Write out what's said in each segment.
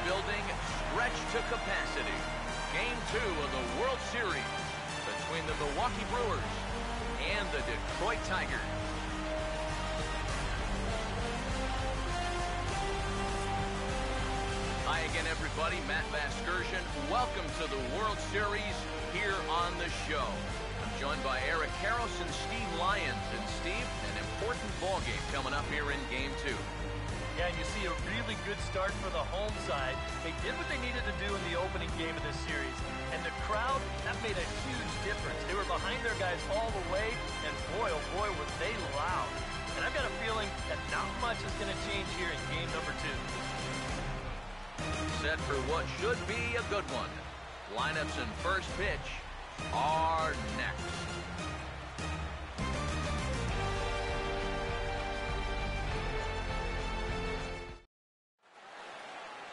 building stretched to capacity. Game 2 of the World Series between the Milwaukee Brewers and the Detroit Tigers. Hi again, everybody. Matt Vasgersian. Welcome to the World Series here on the show. I'm joined by Eric Karros and Steve Lyons. And Steve, an important ball game coming up here in Game 2. Yeah, and you see a really good start for the home side. They did what they needed to do in the opening game of this series. And the crowd, that made a huge difference. They were behind their guys all the way, and boy, oh boy, were they loud. And I've got a feeling that not much is going to change here in game number 2. Set for what should be a good one. Lineups and first pitch are next.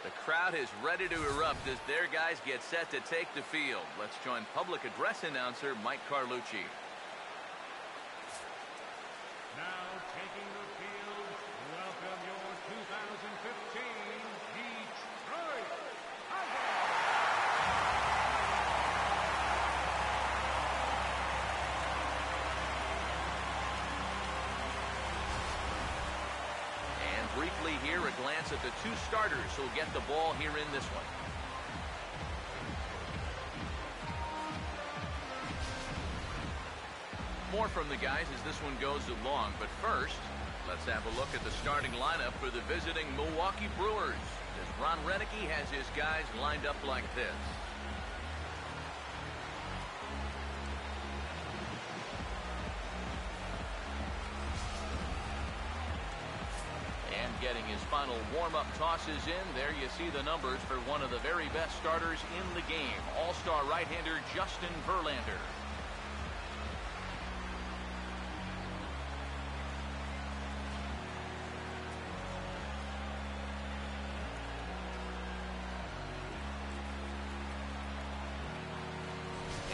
The crowd is ready to erupt as their guys get set to take the field. Let's join public address announcer Mike Carlucci. Now taking the field, welcome your 2015 Detroit Tigers. And briefly here, a glance at the two starters who'll get the ball here in this one. More from the guys as this one goes along, but first, let's have a look at the starting lineup for the visiting Milwaukee Brewers, as Ron Renicky has his guys lined up like this. And getting his final warm-up tosses in, there you see the numbers for one of the very best starters in the game, all-star right-hander Justin Verlander.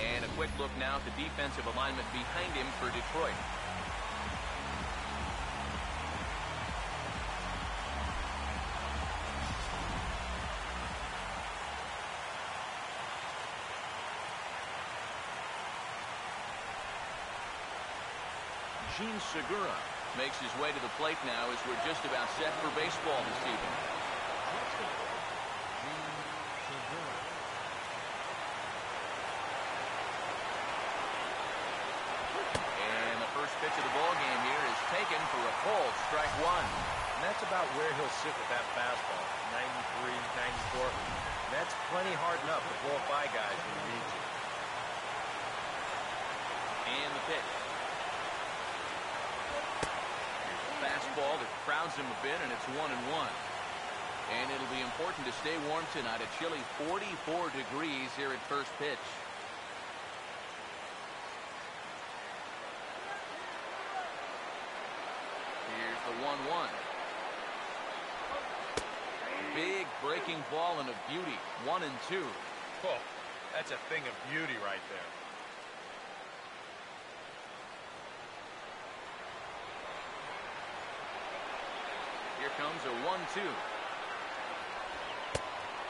And a quick look now at the defensive alignment behind him for Detroit. Gene Segura makes his way to the plate now as we're just about set for baseball this evening. And the first pitch of the ball game here is taken for a called strike one. And that's about where he'll sit with that fastball, 93, 94. That's plenty hard enough to blow up by guys when he needs it. And the pitch. Fastball that crowds him a bit, and it's 1-1. And it'll be important to stay warm tonight. A chilly 44 degrees here at first pitch. Here's the 1-1. Big breaking ball and a beauty. 1-2. Oh, that's a thing of beauty right there. Here comes a 1-2.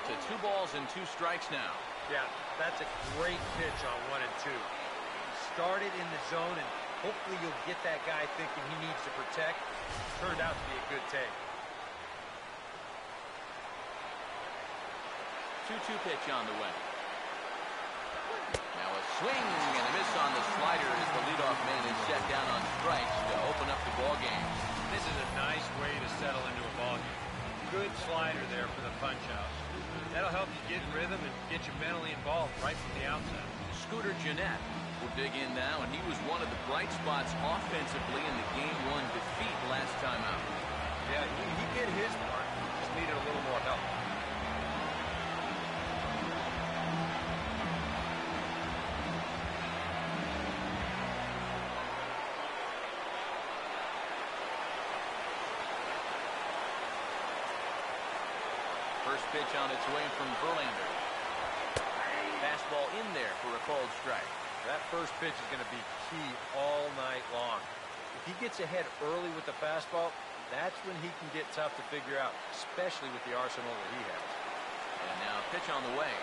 To 2 balls and 2 strikes now. Yeah, that's a great pitch on 1 and 2. He started in the zone, and hopefully you'll get that guy thinking he needs to protect. Turned out to be a good take. 2-2 pitch on the way. Now a swing and a miss on the slider as the leadoff man is set down on strikes to open up the ball game. This is a nice way to settle into a ball game. Good slider there for the punch-out. That'll help you get in rhythm and get you mentally involved right from the outset. Scooter Gennett will dig in now, and he was one of the bright spots offensively in the Game 1 defeat last time out. Yeah, he did his part. Just needed a little more help. First pitch on its way from Verlander. Fastball in there for a called strike. That first pitch is going to be key all night long. If he gets ahead early with the fastball, that's when he can get tough to figure out, especially with the arsenal that he has. And now a pitch on the way.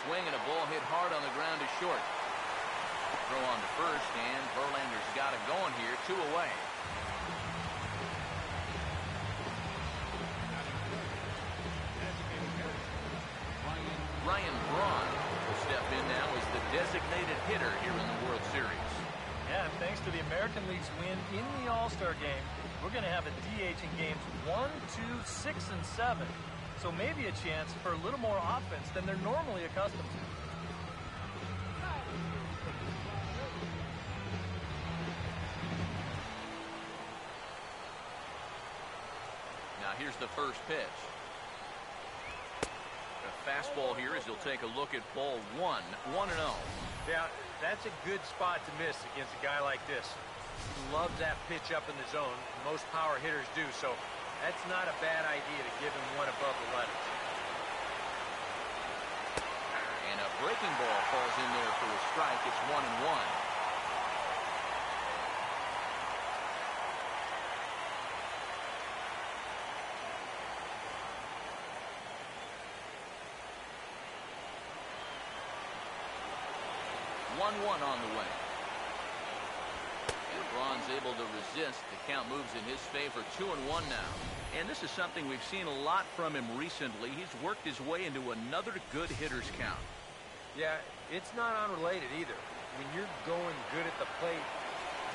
Swing and a ball hit hard on the ground to short. Throw on to first, and Verlander's got it going here. 2 away. Ryan Braun will step in now as the designated hitter here in the World Series. Yeah, and thanks to the American League's win in the All-Star game, we're going to have a DH in games 1, 2, 6, and 7. So maybe a chance for a little more offense than they're normally accustomed to. Now here's the first pitch. A fastball here as he'll take a look at ball 1, 1-0. Yeah, that's a good spot to miss against a guy like this. He loves that pitch up in the zone. Most power hitters do, so that's not a bad idea to give him one above the letters. And a breaking ball falls in there for a strike. It's 1-1. 1-1 on the way. And Braun's able to resist. The count moves in his favor. 2-1 now. And this is something we've seen a lot from him recently. He's worked his way into another good hitter's count. Yeah, it's not unrelated either. When you're going good at the plate,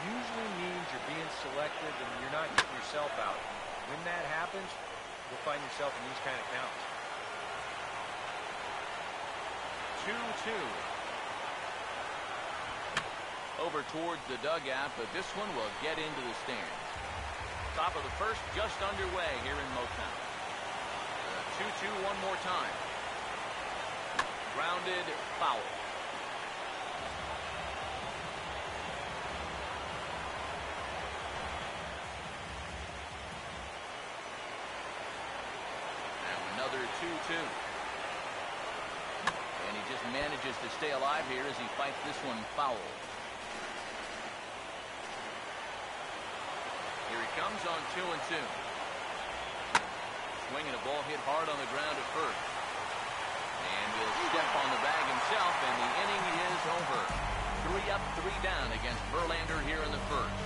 usually means you're being selective and you're not getting yourself out. When that happens, you'll find yourself in these kind of counts. 2-2. Over towards the dugout, but this one will get into the stands. Top of the first just underway here in Motown. 2-2 one more time. Grounded, foul. And another 2-2. And he just manages to stay alive here as he fights this one foul. Here he comes on 2-2. Swinging a ball hit hard on the ground at first. And he'll step on the bag himself, and the inning is over. 3 up, 3 down against Verlander here in the first.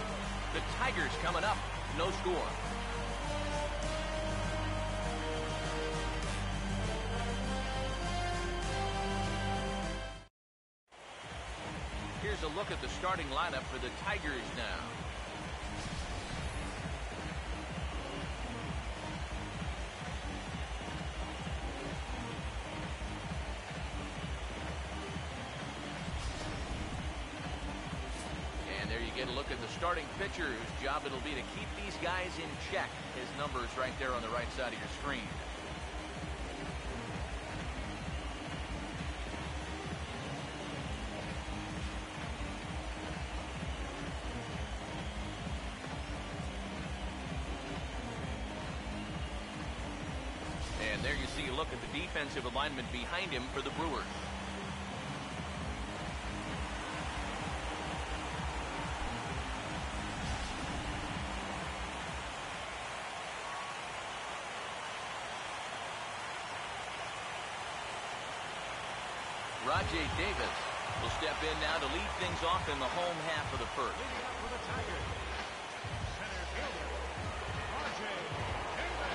The Tigers coming up, no score. Here's a look at the starting lineup for the Tigers now. Get a look at the starting pitcher whose job it'll be to keep these guys in check. His number's right there on the right side of your screen. And there you see a look at the defensive alignment behind him for the Brewers. Rajay Davis will step in now to lead things off in the home half of the first. For the Tigers, center fielder, Rajay Davis.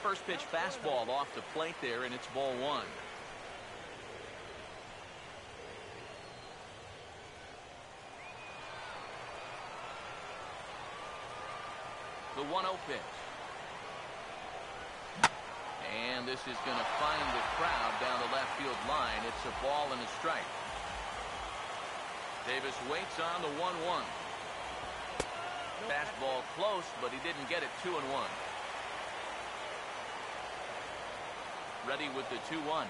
First pitch fastball off the plate there, and it's ball 1. The 1-0 pitch. And this is going to find the crowd down the left field line. It's a ball and a strike. Davis waits on the 1-1. Fastball close, but he didn't get it. 2-1. Ready with the 2-1.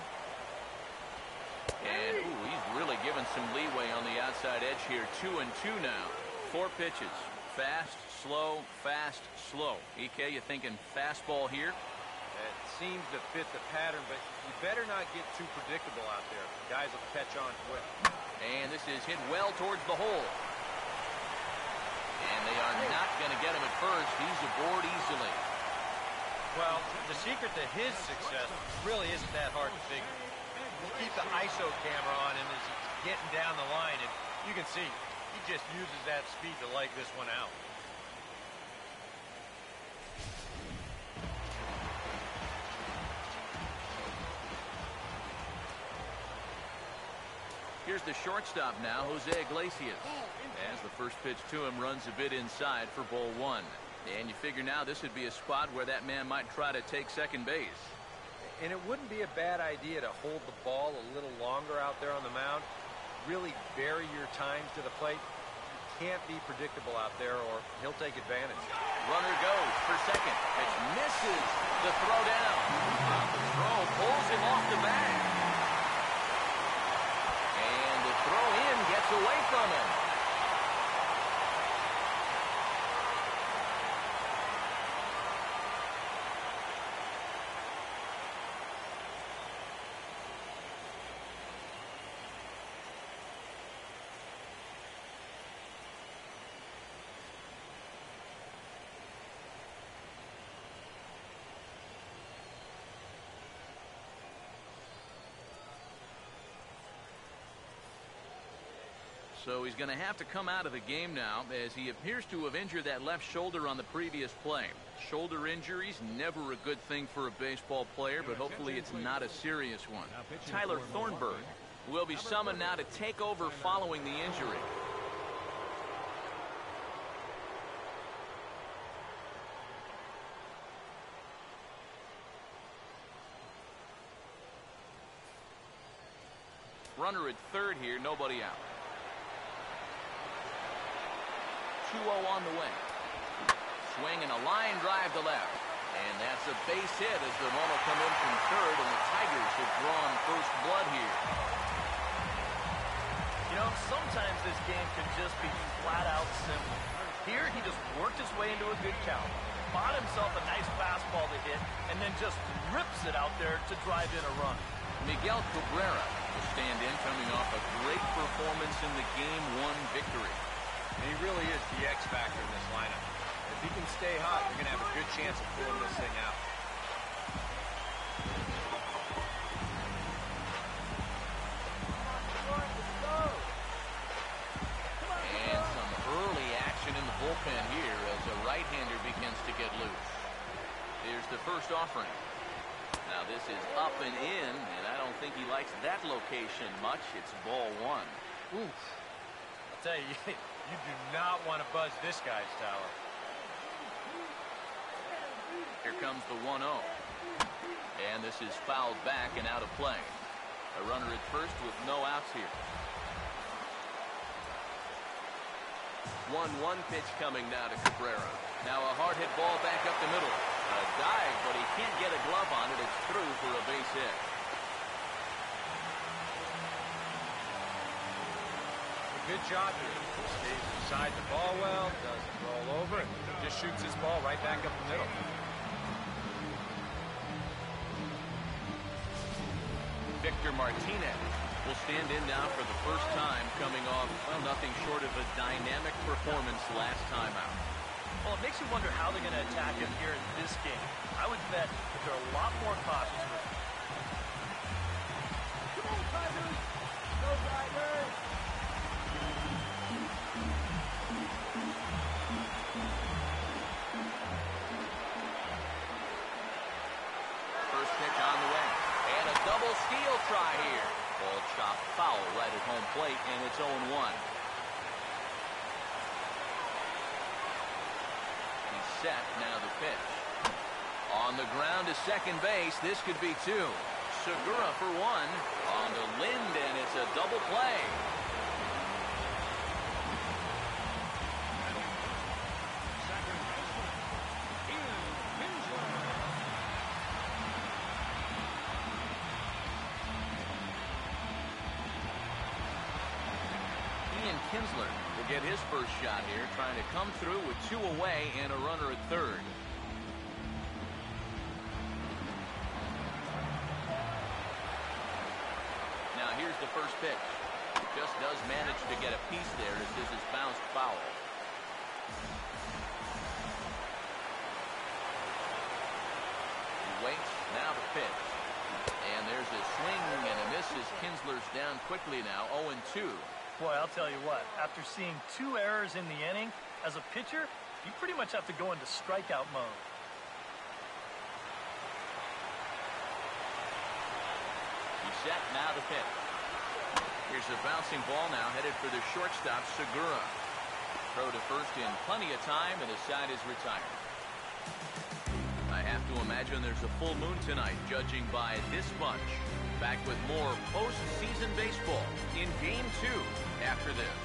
And he's really given some leeway on the outside edge here. 2-2 now. 4 pitches. Fast, slow, fast, slow. EK, you thinking fastball here? It seems to fit the pattern, but you better not get too predictable out there. Guys will catch on quick. And this is hit well towards the hole. And they are not going to get him at first. secret to his success really isn't that hard to figure. You keep the ISO camera on him as he's getting down the line, and you can see he just uses that speed to leg this one out. Here's the shortstop now, Jose Iglesias. As the first pitch to him runs a bit inside for ball one. And you figure now this would be a spot where that man might try to take second base. And it wouldn't be a bad idea to hold the ball a little longer out there on the mound. Really vary your times to the plate. You can't be predictable out there or he'll take advantage. Runner goes for second. Pitch misses. The throw down. The throw pulls him off the bag. And the throw in gets away from him. So he's going to have to come out of the game now as he appears to have injured that left shoulder on the previous play. Shoulder injuries, never a good thing for a baseball player, but hopefully it's not a serious one. Tyler Thornburg will be summoned now to take over following the injury. Runner at third here, nobody out. 2-0 on the way. Swing and a line drive to left. And that's a base hit as the run will come in from third, and the Tigers have drawn first blood here. You know, sometimes this game can just be flat out simple. Here, he just worked his way into a good count, bought himself a nice fastball to hit, and then just rips it out there to drive in a run. Miguel Cabrera will stand in coming off a great performance in the Game 1 victory. And he really is the X factor in this lineup. If he can stay hot, you're going to have a good chance of pulling this thing out. And some early action in the bullpen here as a right-hander begins to get loose. Here's the first offering. Now this is up and in, and I don't think he likes that location much. It's ball one. Oof. I'll tell you, you do not want to buzz this guy's tower. Here comes the 1-0. And this is fouled back and out of play. A runner at first with no outs here. 1-1 pitch coming now to Cabrera. Now a hard hit ball back up the middle. A dive, but he can't get a glove on it. It's through for a base hit. Good job here. Stays beside the ball well, doesn't roll over, and just shoots his ball right back up the middle. Victor Martinez will stand in now for the first time, coming off, well, nothing short of a dynamic performance last time out. Well, it makes you wonder how they're going to attack him here in this game. I would bet that they're a lot more cautious with him. Come on, Tigers! Go, Tigers! First pitch on the way. And a double steal try here. Ball chopped foul right at home plate, and it's 0-1. He's set, now the pitch. On the ground to second base, this could be two. Segura for one. On to Lind, and it's a double play. Second baseman, Ian Kinsler. Ian Kinsler will get his first shot here, trying to come through with two away and a runner at third. Now here's the first pitch. Just does manage to get a piece there as this is bounced foul. He waits, Now the pitch. And there's a swing and a miss as Kinsler's down quickly now, 0-2. Boy, I'll tell you what, after seeing 2 errors in the inning, as a pitcher, you pretty much have to go into strikeout mode. He's set, now the pitch. Here's a bouncing ball now headed for the shortstop, Segura. Throw to first in plenty of time, and the side is retired. I have to imagine there's a full moon tonight, judging by this bunch. Back with more postseason baseball in Game 2 after this.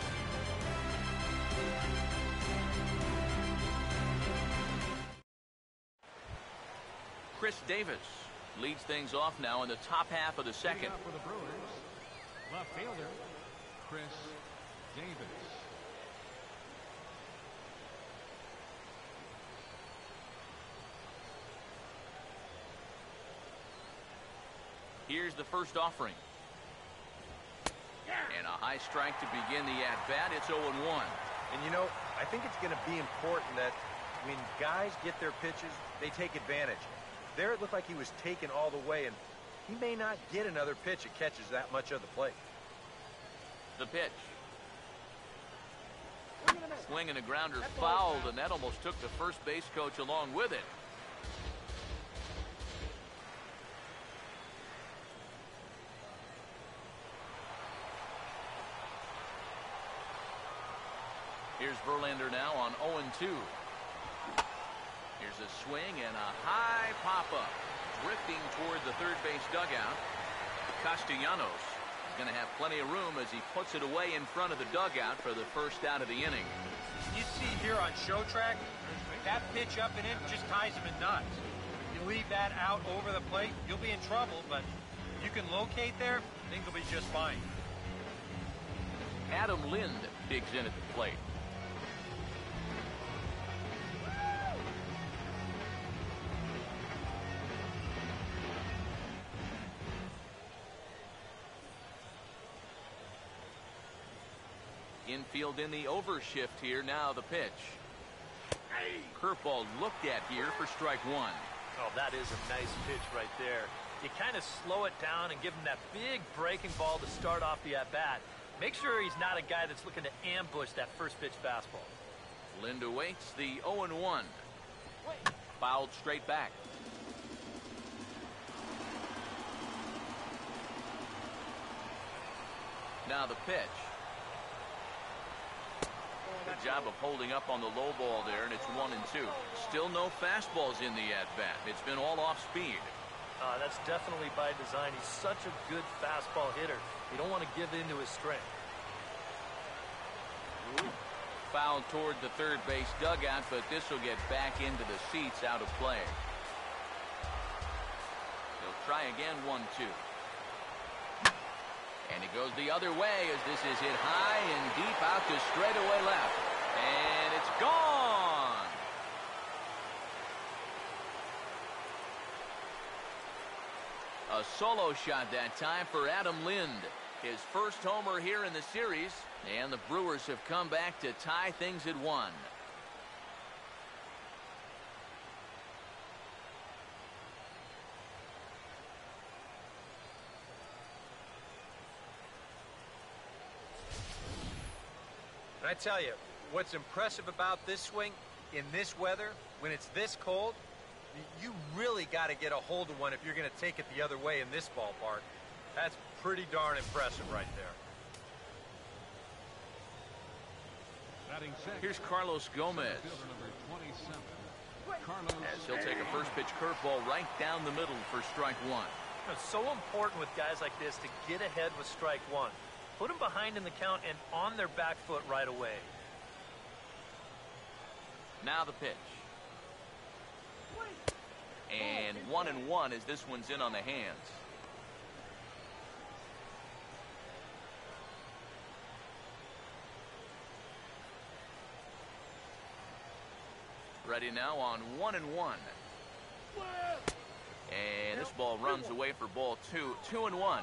Chris Davis leads things off now in the top half of the second. For the Brewers, left fielder, Chris Davis. Here's the first offering. And a high strike to begin the at-bat. It's 0-1. And, you know, I think it's going to be important that when guys get their pitches, they take advantage. There it looked like he was taken all the way, and he may not get another pitch that catches that much of the plate. The pitch. Swing and a grounder fouled, and that almost took the first base coach along with it. Here's Verlander now on 0-2. Here's a swing and a high pop-up. Drifting toward the third base dugout. Castellanos is going to have plenty of room as he puts it away in front of the dugout for the first out of the inning. You see here on Show Track, that pitch up and in just ties him in knots. You leave that out over the plate, you'll be in trouble, but you can locate there, things will be just fine. Adam Lind digs in at the plate. Infield in the overshift here. Now the pitch. Curveball looked at here for strike 1. Oh, that is a nice pitch right there. You kind of slow it down and give him that big breaking ball to start off the at-bat. Make sure he's not a guy that's looking to ambush that first pitch fastball. Lind awaits the 0-1. Fouled straight back. Now the pitch. Good job of holding up on the low ball there, and it's 1-2. Still no fastballs in the at-bat. It's been all off speed. That's definitely by design. He's such a good fastball hitter. You don't want to give in to his strength. Fouled toward the third base dugout, but this will get back into the seats, out of play. He'll try again, 1-2. And it goes the other way as this is hit high and deep out to straightaway left. And it's gone. A solo shot that time for Adam Lind. His first homer here in the series. And the Brewers have come back to tie things at 1. And I tell you, what's impressive about this swing in this weather, when it's this cold, you really got to get a hold of one if you're going to take it the other way in this ballpark. That's pretty darn impressive right there. Here's Carlos Gomez. As he'll take a first pitch curveball right down the middle for strike 1. It's so important with guys like this to get ahead with strike 1. Put them behind in the count and on their back foot right away. Now the pitch. And 1-1 as this one's in on the hands. Ready now on 1-1. And this ball runs away for ball 2. 2-1.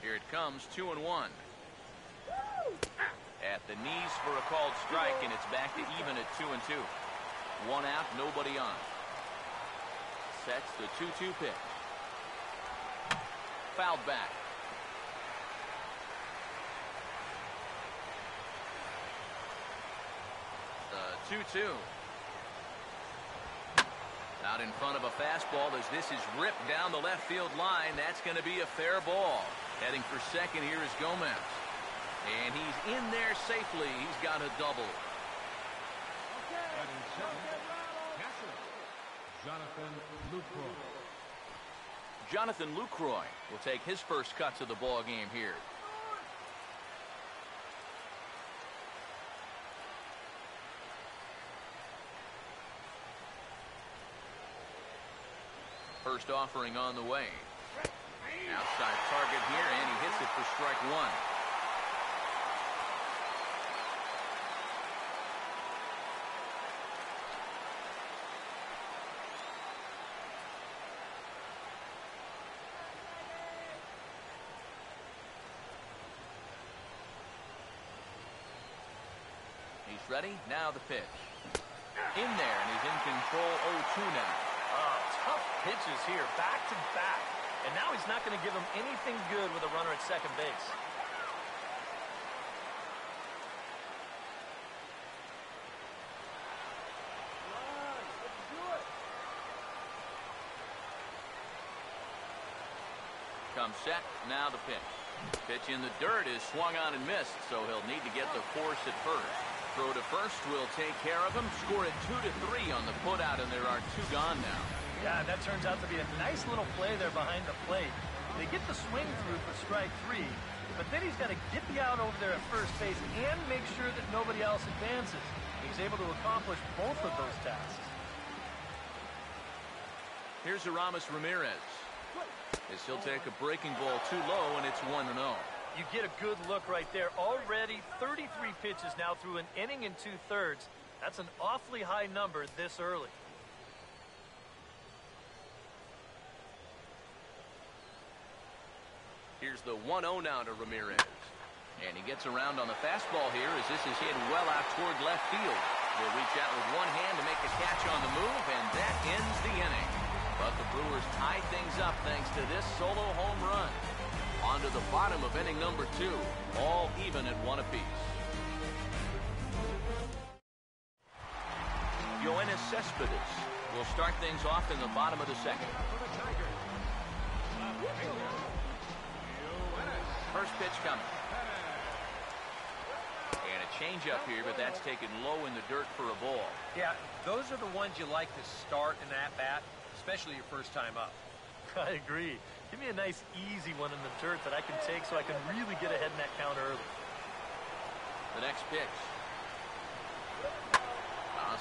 Here it comes, 2-1. At the knees for a called strike, and it's back to even at 2-2. One out, nobody on. Sets the 2-2 pitch. Fouled back. The 2-2. Out in front of a fastball as this is ripped down the left field line. That's going to be a fair ball. Heading for second here is Gomez. And he's in there safely. He's got a double. Jonathan Lucroy will take his first cut to the ball game here. First offering on the way. Outside target here, and he hits it for strike one. He's ready. Now the pitch. In there, and he's in control 0-2 now. Oh, tough pitches here, back to back. And now he's not going to give him anything good with a runner at second base. Comes set. Now the pitch. Pitch in the dirt is swung on and missed, so he'll need to get the force at first. Throw to first will take care of him. Score it 2-3 on the putout, and there are two gone now. Yeah, that turns out to be a nice little play there behind the plate. They get the swing through for strike three, but then he's got to get the out over there at first base and make sure that nobody else advances. He's able to accomplish both of those tasks. Here's Aramis Ramirez. As he'll take a breaking ball too low, and it's 1-0. You get a good look right there. Already 33 pitches now through an inning and 2/3. That's an awfully high number this early. Here's the 1-0 now to Ramirez. And he gets around on the fastball here as this is hit well out toward left field. He'll reach out with one hand to make the catch on the move, and that ends the inning. But the Brewers tie things up thanks to this solo home run. On to the bottom of inning number 2, all even at 1 apiece. Yoenis Cespedes will start things off in the bottom of the second. First pitch coming. And a changeup here, but that's taken low in the dirt for a ball. Yeah, those are the ones you like to start in that bat, especially your first time up. I agree. Give me a nice, easy one in the dirt that I can take so I can really get ahead in that count early. The next pitch.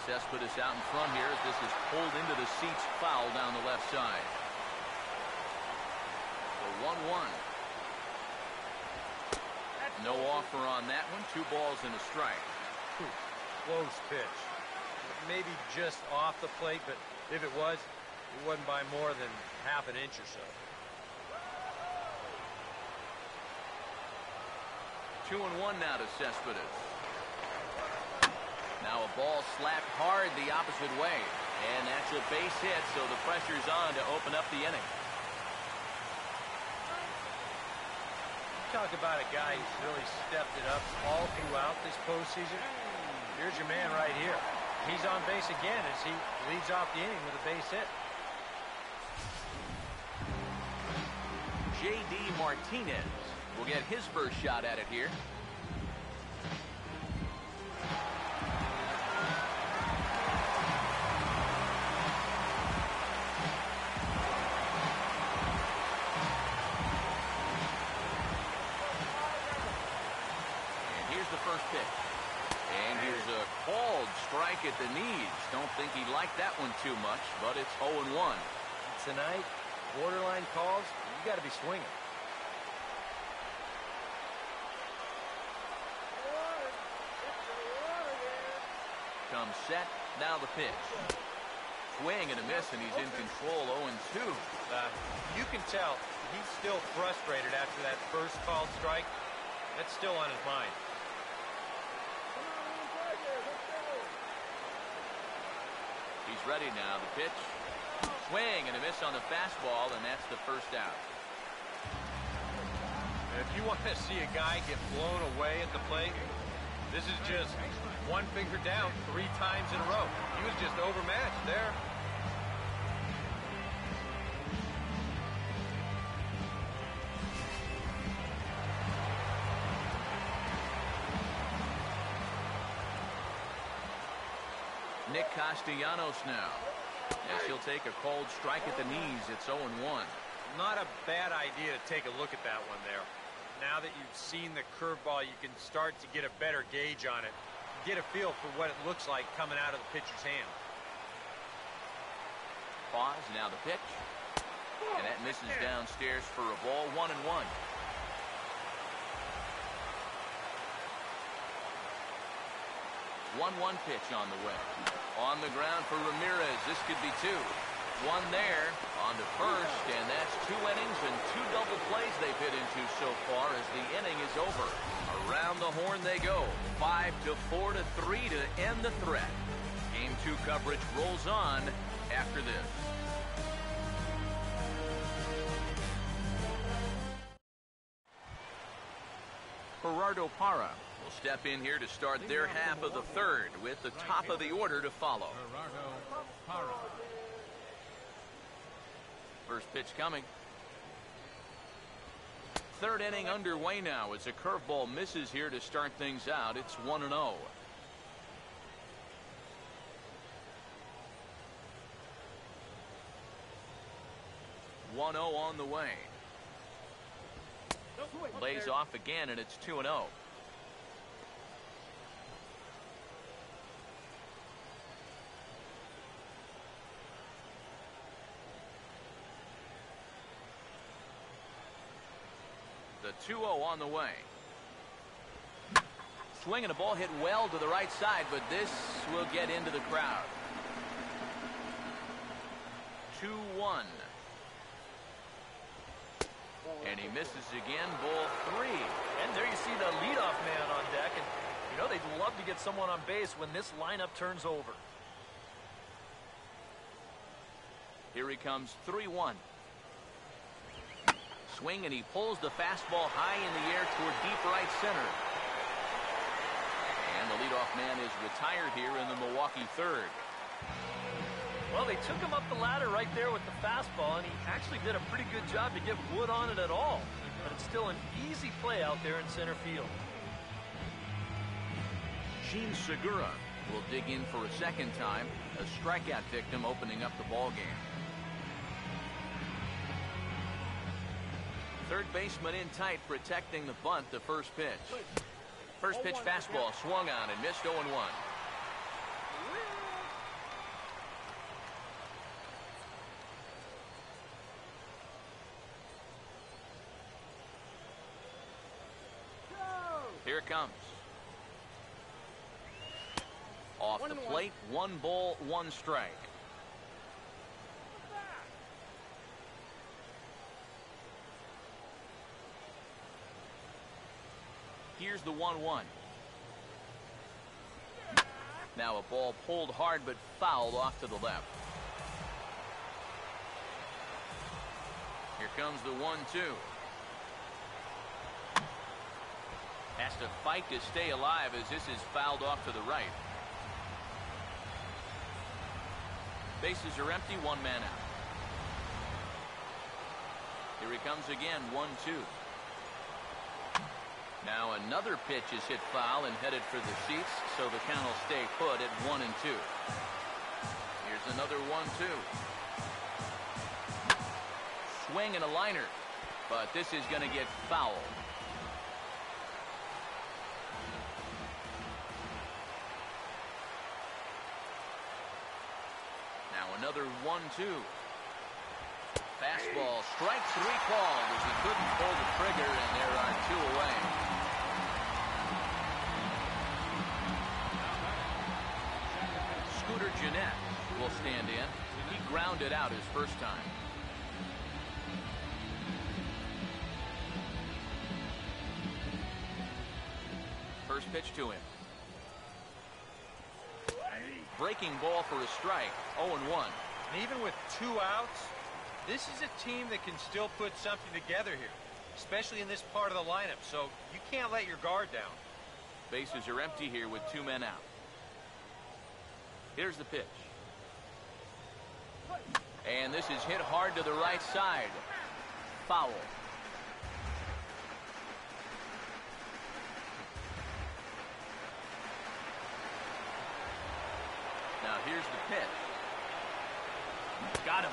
Cespedes out in front here as this is pulled into the seats, foul down the left side. The 1-1. No offer on that one. 2 balls and a strike. Close pitch. Maybe just off the plate, but if it wasn't by more than half an inch or so. 2-1 now to Cespedes. Now a ball slapped hard the opposite way. And that's a base hit, so the pressure's on to open up the inning. Talk about a guy who's really stepped it up all throughout this postseason. Here's your man right here. He's on base again as he leads off the inning with a base hit. J.D. Martinez will get his first shot at it here. First pitch. And here's a called strike at the knees. Don't think he liked that one too much, but it's 0-1. Tonight, borderline calls, you got to be swinging. Comes set. Now the pitch. Swing and a miss, and he's in control 0-2. You can tell he's still frustrated after that first called strike. That's still on his mind. He's ready now. The pitch. Swing and a miss on the fastball, and that's the first out. If you want to see a guy get blown away at the plate, this is just one finger down 3 times in a row. He was just overmatched there. Nick Castellanos now. Yes, he'll take a cold strike at the knees. It's 0-1. Not a bad idea to take a look at that one there. Now that you've seen the curveball, you can start to get a better gauge on it. Get a feel for what it looks like coming out of the pitcher's hand. Pause, now the pitch. And that misses downstairs for a ball. 1-1. 1-1 pitch on the way. On the ground for Ramirez. This could be 2. 1 there on to first, and that's 2 innings and 2 double plays they've hit into so far as the inning is over. Around the horn they go. 5-4 to 3 to end the threat. Game 2 coverage rolls on after this. Gerardo Parra will step in here to start their half of the third with the top of the order to follow. Gerardo Parra. First pitch coming. Third inning underway now as a curveball misses here to start things out. It's 1-0. 1-0 on the way. Lays off again, and it's 2-0. The 2-0 on the way. Swinging a ball hit well to the right side, but this will get into the crowd. 2-1. And he misses again, ball 3. And there you see the leadoff man on deck. And, you know, they'd love to get someone on base when this lineup turns over. Here he comes, 3-1. Swing, and he pulls the fastball high in the air toward deep right center. And the leadoff man is retired here in the Milwaukee third. Well, they took him up the ladder right there with the fastball, and he actually did a pretty good job to get wood on it at all. But it's still an easy play out there in center field. Gene Segura will dig in for a second time. A strikeout victim opening up the ball game. Third baseman in tight, protecting the bunt. The first pitch. First pitch fastball swung on and missed. 0-1. Here it comes. Off the plate, 1 ball, 1 strike. Here's the 1-1. Now a ball pulled hard but fouled off to the left. Here comes the 1-2. Has to fight to stay alive as this is fouled off to the right. Bases are empty, 1 man out. Here he comes again, 1-2. Now another pitch is hit foul and headed for the seats, so the count will stay put at 1-2. Here's another 1-2. Swing and a liner, but this is going to get fouled. Now another 1-2. Fastball, strike 3 called as he couldn't pull the trigger, and there are 2 away. Scooter Gennett will stand in. He grounded out his first time. First pitch to him. breaking ball for a strike. 0-1. And even with 2 outs, this is a team that can still put something together here, especially in this part of the lineup, so you can't let your guard down. Bases are empty here with 2 men out. Here's the pitch. And this is hit hard to the right side. Foul. Now here's the pitch. Got him.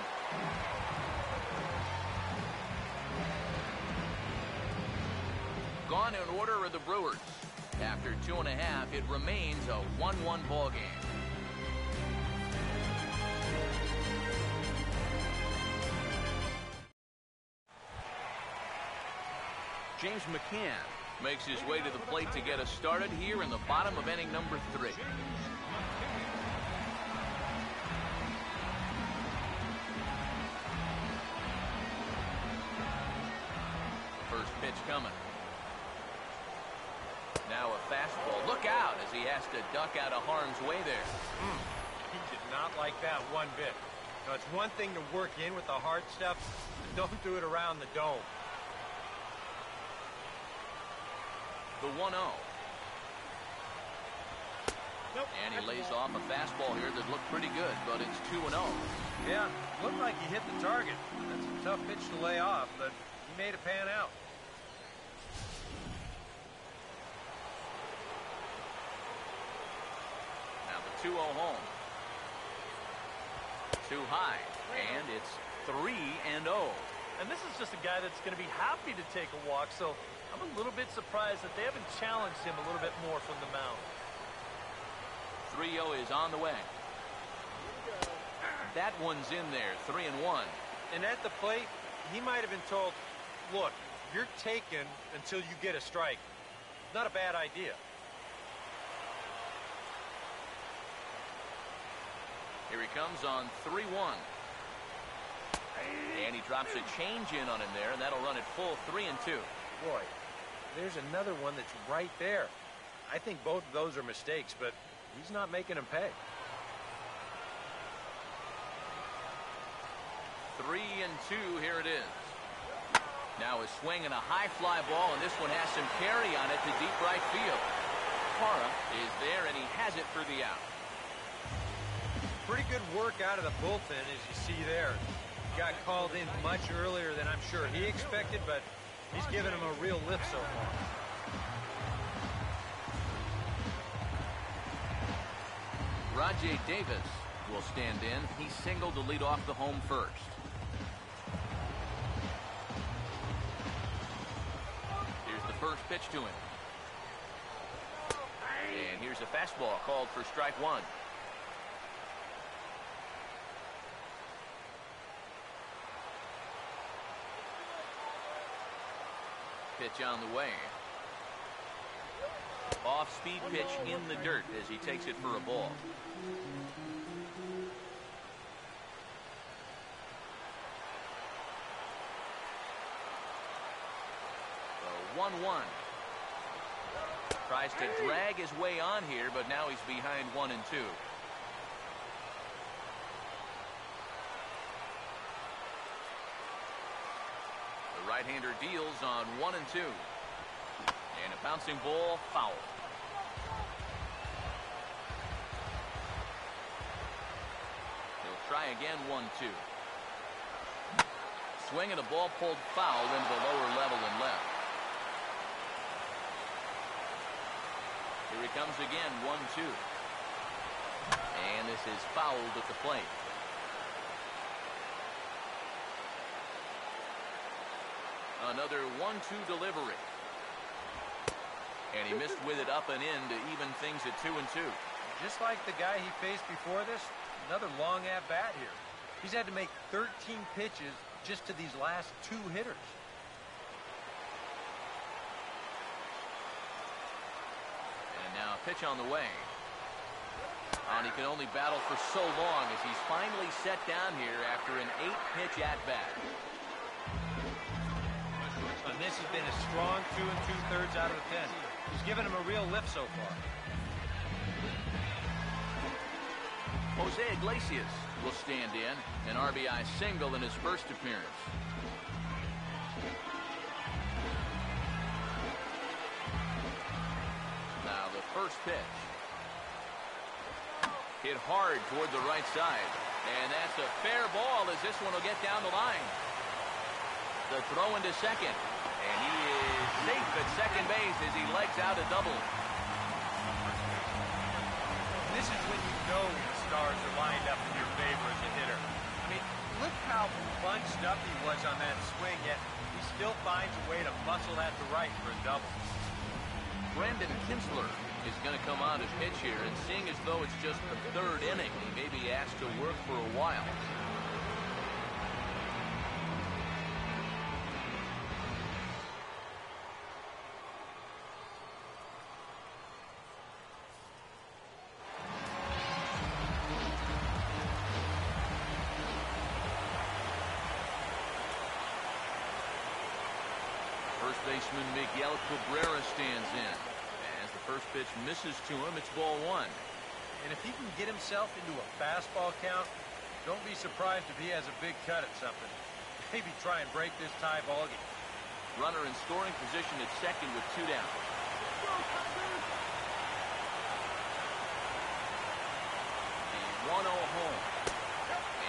Gone in order are the Brewers. After 2.5, it remains a 1-1 ball game. James McCann makes his way to the plate to get us started here in the bottom of inning number 3. First pitch coming. Now a fastball. Look out as he has to duck out of harm's way there. He did not like that one bit. Now, it's one thing to work in with the hard stuff, but don't do it around the dome. The 1-0. Nope. And he lays off a fastball here that looked pretty good, but it's 2-0. Yeah, looked like he hit the target. That's a tough pitch to lay off, but he made it pan out. Now the 2-0 home. Too high, and it's 3-0. And this is just a guy that's going to be happy to take a walk, so I'm a little bit surprised that they haven't challenged him a little bit more from the mound. 3-0 is on the way. That one's in there, 3-1. And at the plate, he might have been told, look, you're taken until you get a strike. Not a bad idea. Here he comes on 3-1. And he drops a change in on him there, and that'll run it full 3-2. Boy, there's another one that's right there. I think both of those are mistakes, but he's not making them pay. 3-2, here it is. Now a swing and a high fly ball, and this one has some carry on it to deep right field. Parra is there, and he has it for the out. Pretty good work out of the bullpen, as you see there. Got called in much earlier than I'm sure he expected, but he's given him a real lift so far. Rajay Davis will stand in. He singled to lead off the home first. Here's the first pitch to him. And here's a fastball called for strike 1. Pitch on the way. Off-speed pitch in the dirt as he takes it for a ball. The 1-1. Tries to drag his way on here, but now he's behind 1-2. Right-hander deals on 1-2. And a bouncing ball, foul. He'll try again, 1-2. Swing and a ball pulled foul into the lower level and left. Here he comes again, 1-2. And this is fouled at the plate. Another 1-2 delivery. And he missed with it up and in to even things at 2-2. Just like the guy he faced before this, another long at-bat here. He's had to make 13 pitches just to these last 2 hitters. And now a pitch on the way. And he can only battle for so long as he's finally set down here after an 8-pitch at-bat. And this has been a strong 2 2/3 out of the 10. He's given him a real lift so far. Jose Iglesias will stand in, an RBI single in his first appearance. Now the first pitch. Hit hard toward the right side. And that's a fair ball as this one will get down the line. The throw into second. And he is safe at second base as he legs out a double. This is when you know the stars are lined up in your favor as a hitter. I mean, look how bunched up he was on that swing, yet he still finds a way to muscle that to right for a double. Brandon Kinsler is going to come on to pitch here, and seeing as though it's just the third inning, he may be asked to work for a while. First baseman Miguel Cabrera stands in. As the first pitch misses to him, it's ball one. And if he can get himself into a fastball count, don't be surprised if he has a big cut at something. Maybe try and break this tie ball game. Runner in scoring position at second with 2 down. The 1-0 home.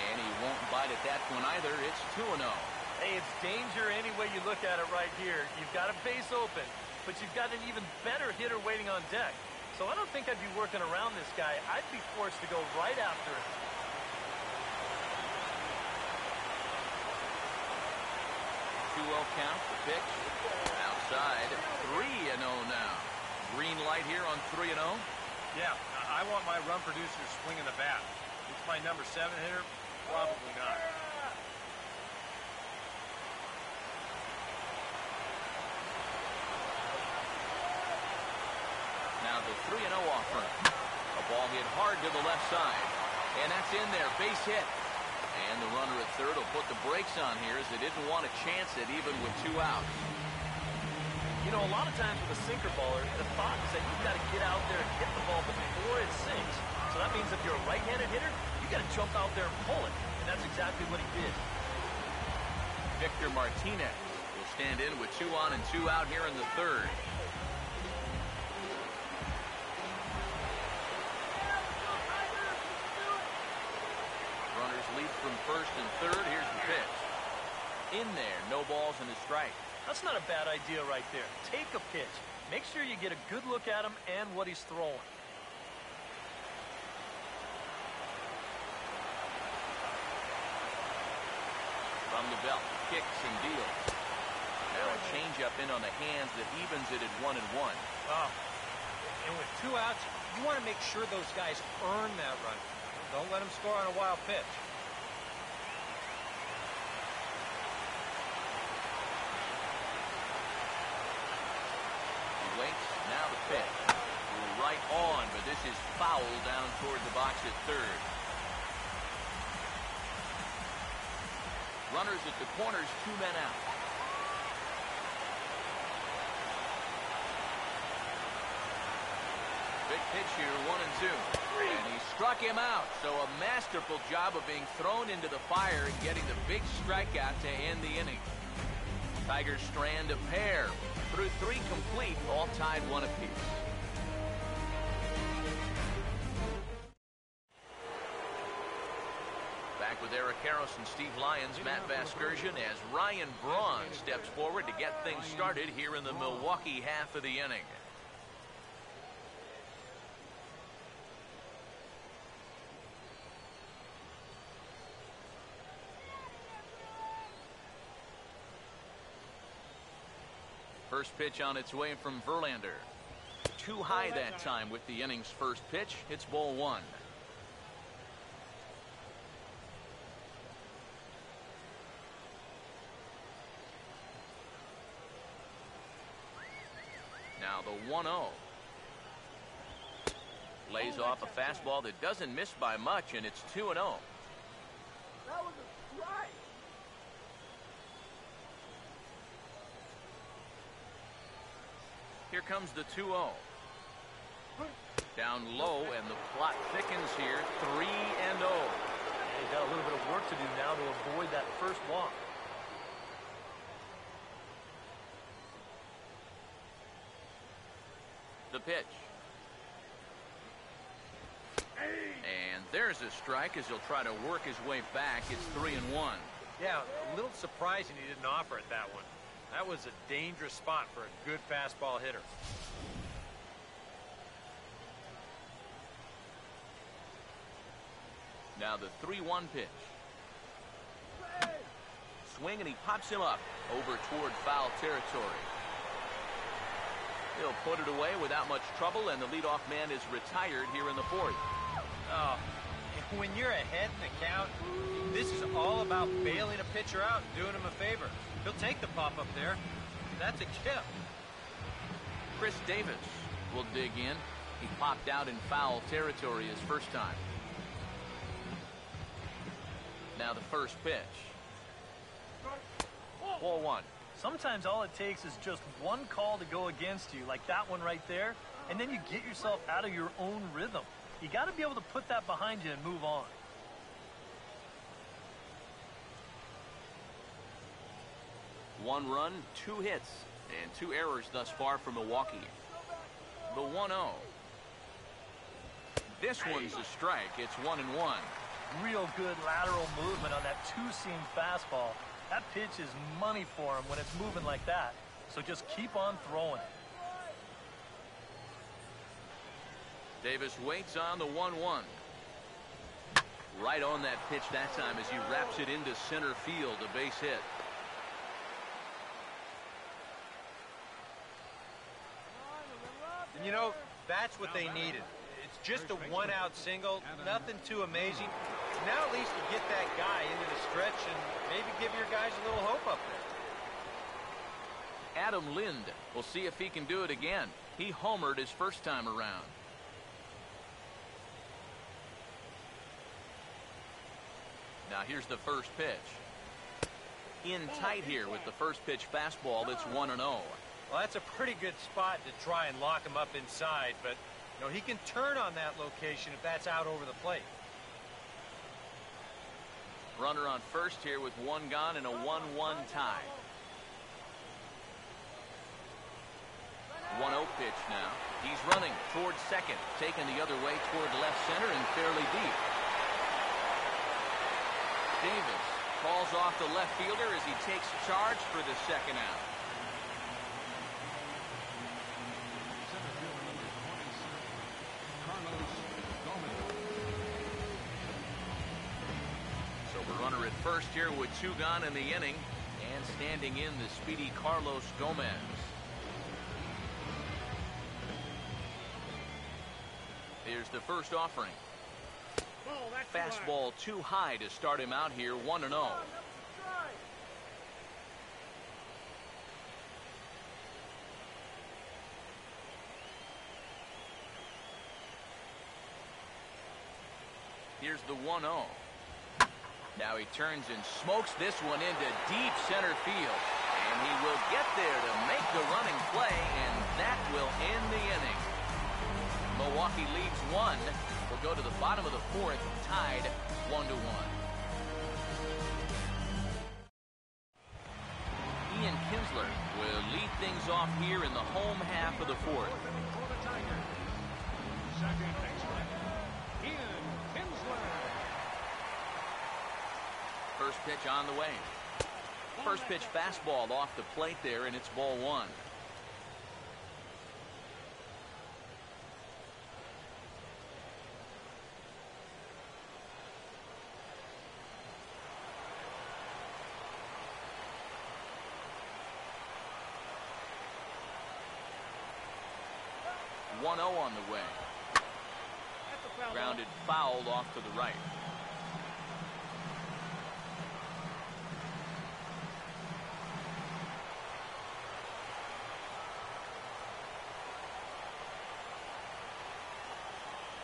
And he won't bite at that one either. It's 2-0. Hey, it's danger any way you look at it right here. You've got a base open, but you've got an even better hitter waiting on deck. So I don't think I'd be working around this guy. I'd be forced to go right after him. 2-0 count, the pitch. Outside, 3-0 now. Green light here on 3-0. Yeah, I want my run producer swinging the bat. It's my number 7 hitter? Probably not. Now the 3-0 offer. A ball hit hard to the left side. And that's in there, base hit. And the runner at third will put the brakes on here as they didn't want to chance it even with 2 outs. You know, a lot of times with a sinker baller, the thought is that you've got to get out there and hit the ball before it sinks. So that means if you're a right-handed hitter, you got to jump out there and pull it. And that's exactly what he did. Victor Martinez will stand in with 2 on and 2 out here in the third. Runners lead from first and third. Here's the pitch. In there, no balls and a strike. That's not a bad idea right there. Take a pitch. Make sure you get a good look at him and what he's throwing. From the belt, kicks and deals. Now a changeup in on the hands that evens it at 1-1. Oh. And with 2 outs, you want to make sure those guys earn that run. Don't let them score on a wild pitch. He waits, now the pitch. Right on, but this is foul down toward the box at third. Runners at the corners, 2 men out. Big pitch here, 1-2. And he struck him out. So a masterful job of being thrown into the fire and getting the big strikeout to end the inning. Tigers strand a pair. Through 3 complete, all tied 1 apiece. Back with Eric Harris and Steve Lyons, Matt Vasgersian, as Ryan Braun steps forward to get things started here in the Milwaukee half of the inning. First pitch on its way from Verlander. Too high that time with the inning's first pitch. It's ball 1. Now the 1-0. Lays off a fastball that doesn't miss by much, and it's 2-0. That was a strike. Here comes the 2-0. Down low, and the plot thickens here. 3-0. He's got a little bit of work to do now to avoid that first walk. The pitch. And there's a strike as he'll try to work his way back. It's 3-1. Yeah, a little surprising he didn't offer it that one. That was a dangerous spot for a good fastball hitter. Now the 3-1 pitch. Swing, and he pops him up over toward foul territory. He'll put it away without much trouble, and the leadoff man is retired here in the fourth. Oh, when you're ahead in the count, this is all about bailing a pitcher out and doing him a favor. He'll take the pop up there. That's a kill. Chris Davis will dig in. He popped out in foul territory his first time. Now the first pitch. Ball one. Sometimes all it takes is just one call to go against you, like that one right there, and then you get yourself out of your own rhythm. You got to be able to put that behind you and move on. One run, 2 hits, and 2 errors thus far for Milwaukee. The 1-0. This one's a strike. It's 1-1. Real good lateral movement on that two-seam fastball. That pitch is money for him when it's moving like that. So just keep on throwing it. Davis waits on the 1-1. Right on that pitch that time as he wraps it into center field, a base hit. And you know, that's what they needed. It's just a one-out single, nothing too amazing. Now at least you get that guy into the stretch and maybe give your guys a little hope up there. Adam Lind will see if he can do it again. He homered his first time around. Now here's the first pitch. In tight here with the first pitch fastball. That's 1-0. Well, that's a pretty good spot to try and lock him up inside, but you know, he can turn on that location if that's out over the plate. Runner on first here with 1 gone and a 1-1 tie. 1-0 pitch now. He's running towards second, taking the other way toward left center and fairly deep. Davis calls off the left fielder as he takes charge for the second out. Center fielder number 27, Carlos Gomez. So we're runner at first here with 2 gone in the inning, and standing in the speedy Carlos Gomez. Here's the first offering. Fastball too high to start him out here, 1-0. Here's the 1-0. Now he turns and smokes this one into deep center field. And he will get there to make the running play, and that will end the inning. Milwaukee leads 1. We'll go to the bottom of the fourth, tied 1-1. Ian Kinsler will lead things off here in the home half of the fourth. For the Tigers, second baseman, Ian Kinsler. First pitch on the way. First pitch fastball off the plate there, and it's ball 1. On the way. Grounded foul off to the right.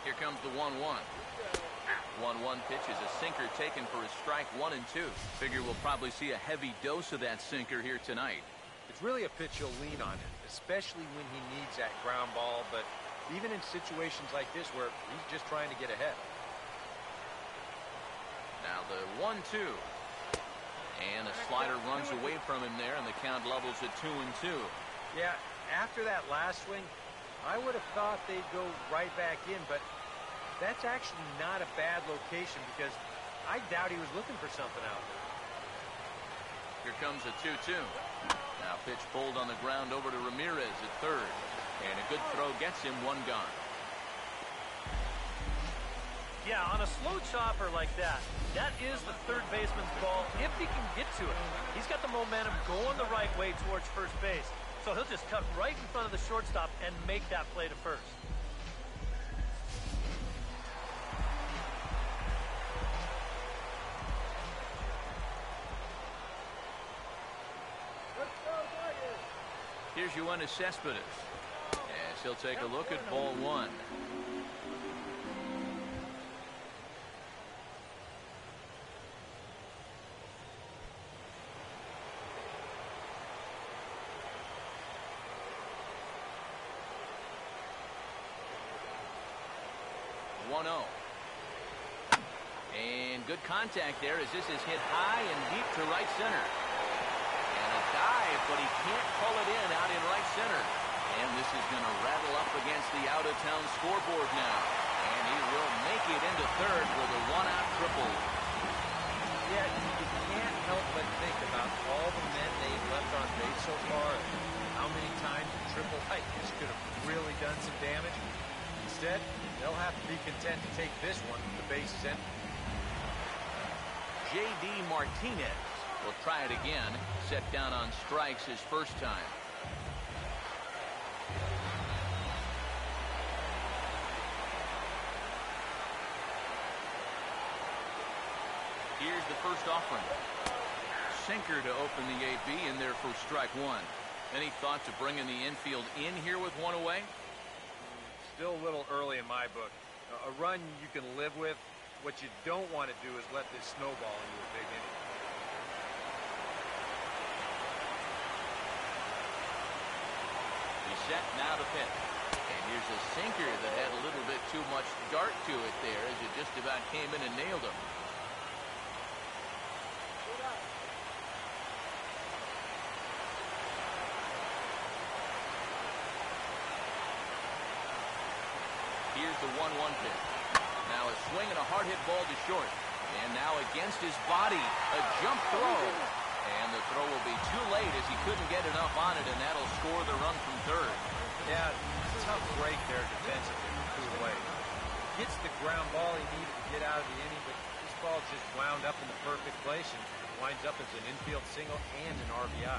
Here comes the 1-1. 1-1 pitch is a sinker taken for a strike, 1 and 2. Figure we'll probably see a heavy dose of that sinker here tonight. It's really a pitch you'll lean on, especially when he needs that ground ball, but even in situations like this where he's just trying to get ahead. Now the 1-2. And a slider runs away from him there, and the count levels at 2-2. Yeah, after that last swing, I would have thought they'd go right back in, but that's actually not a bad location because I doubt he was looking for something out there. Here comes a 2-2. Now pitch pulled on the ground over to Ramirez at third. And a good throw gets him one gone. Yeah, on a slow chopper like that, that is the third baseman's ball if he can get to it. He's got the momentum going the right way towards first base. So he'll just cut right in front of the shortstop and make that play to first. Here's Yoenis Cespedes, as he'll take a look at ball one. And good contact there as this is hit high and deep to right center. And a dive, but he can't pull it in out in right center. And this is going to rattle up against the out-of-town scoreboard now. And he will make it into third with a one-out triple. Yeah, you can't help but think about all the men they've left on base so far. How many times a triple like this could have really done some damage. Instead, they'll have to be content to take this one with the bases empty. J.D. Martinez will try it again. Set down on strikes his first time. Here's the first offering. Sinker to open the AB in there for strike one. Any thoughts of bringing the infield in here with one away? Still a little early in my book. A run you can live with. What you don't want to do is let this snowball into a big inning. He's set now to pitch. And here's a sinker that had a little bit too much dart to it there as it just about came in and nailed him. Here's the 1-1 pitch. Now a swing and a hard hit ball to short. And now against his body, a jump throw. And the throw will be too late as he couldn't get enough on it, and that'll score the run from third. Yeah, tough break there defensively from Milwauke. Gets the ground ball he needed to get out of the inning, but this ball just wound up in the perfect place and winds up as an infield single and an RBI.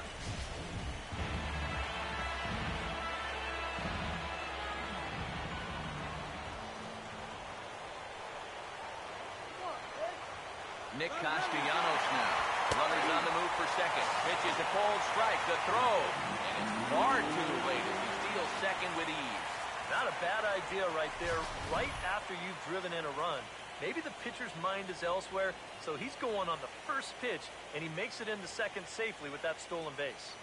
Nick Castellanos now. Runners on the move for second. Pitches a cold strike. The throw. And it's far too late as he steals second with ease. Not a bad idea right there, right after you've driven in a run. Maybe the pitcher's mind is elsewhere, so he's going on the first pitch, and he makes it into second safely with that stolen base.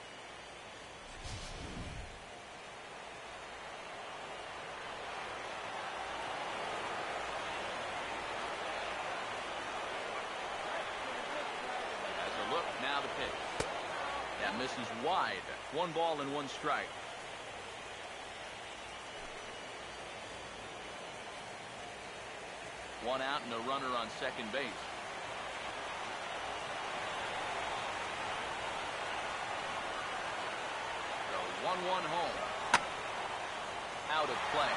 Now the pitch. That misses wide. 1 ball and 1 strike. One out and a runner on second base. The 1-1 home. Out of play.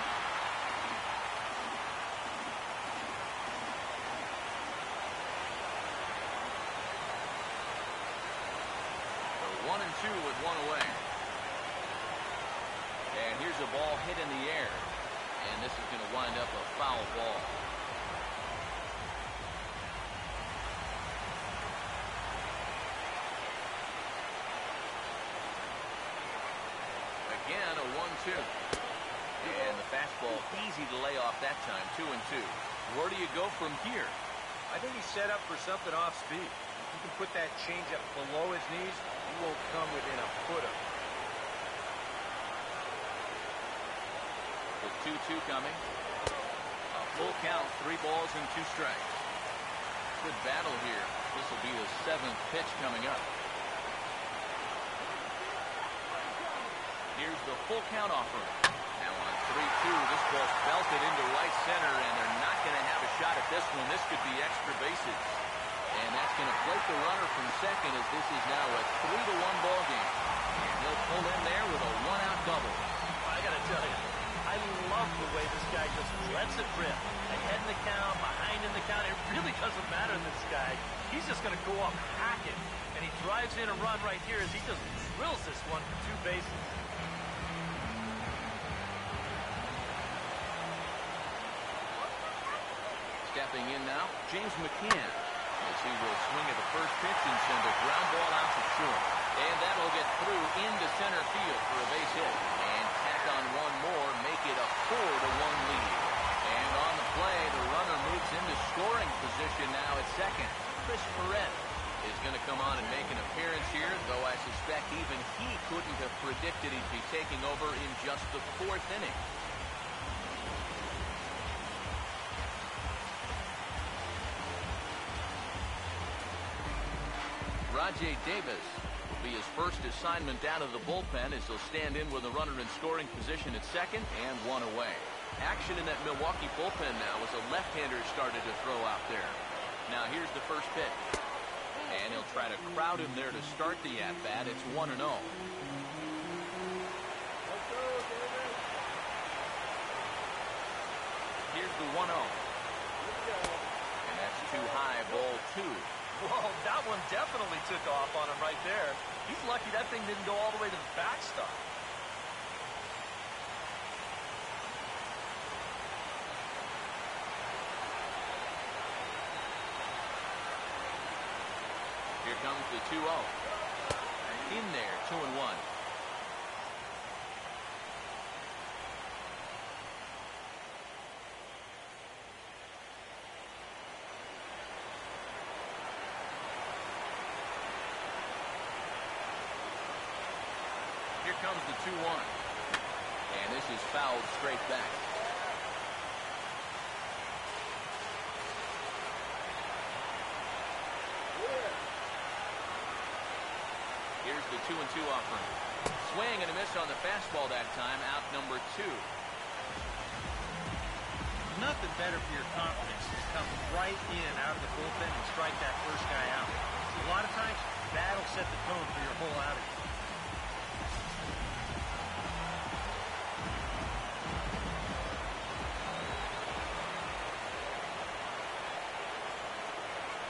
So 1-2 with 1 away. And here's a ball hit in the air. And this is going to wind up a foul ball. Again, a 1-2. And the fastball easy to lay off that time, 2-2. Where do you go from here? I think he's set up for something off speed. If you can put that changeup below his knees, he won't come within a foot of it. The 2-2 coming. A full count, 3 balls and 2 strikes. Good battle here. This will be the 7th pitch coming up. Here's the full count offering. Now on 3-2, this ball's belted into right center, and they're not going to have a shot at this one. This could be extra bases. And that's going to plate the runner from second, as this is now a 3-1 ball game. And he'll pull in there with a 1-out double. I got to tell you, I love the way this guy just lets it rip. Ahead in the count, behind in the count. It really doesn't matter to this guy. He's just going to go up hacking. And he drives in a run right here as he just drills this one for 2 bases. Stepping in now, James McCann, as he will swing at the first pitch and send a ground ball out to short. And that'll get through into center field for a base hit. And tack on one more, make it a 4-1 lead. And on the play, the runner moves into scoring position now at second. Chris Perez is going to come on and make an appearance here, though I suspect even he couldn't have predicted he'd be taking over in just the 4th inning. Rajay Davis will be his first assignment down to the bullpen, as he'll stand in with a runner in scoring position at second and 1 away. Action in that Milwaukee bullpen now as a left-hander started to throw out there. Now here's the first pitch. And he'll try to crowd him there to start the at-bat. It's 1-0. Here's the 1-0. And that's too high, ball 2. Whoa, that one definitely took off on him right there. He's lucky that thing didn't go all the way to the backstop. Here comes the 2-0. In there, 2-1. Here comes the 2-1. And this is fouled straight back. Here's the 2-2 offering. Swing and a miss on the fastball that time. Out number 2. Nothing better for your confidence is come right in out of the bullpen and strike that first guy out. A lot of times, that'll set the tone for your whole outing.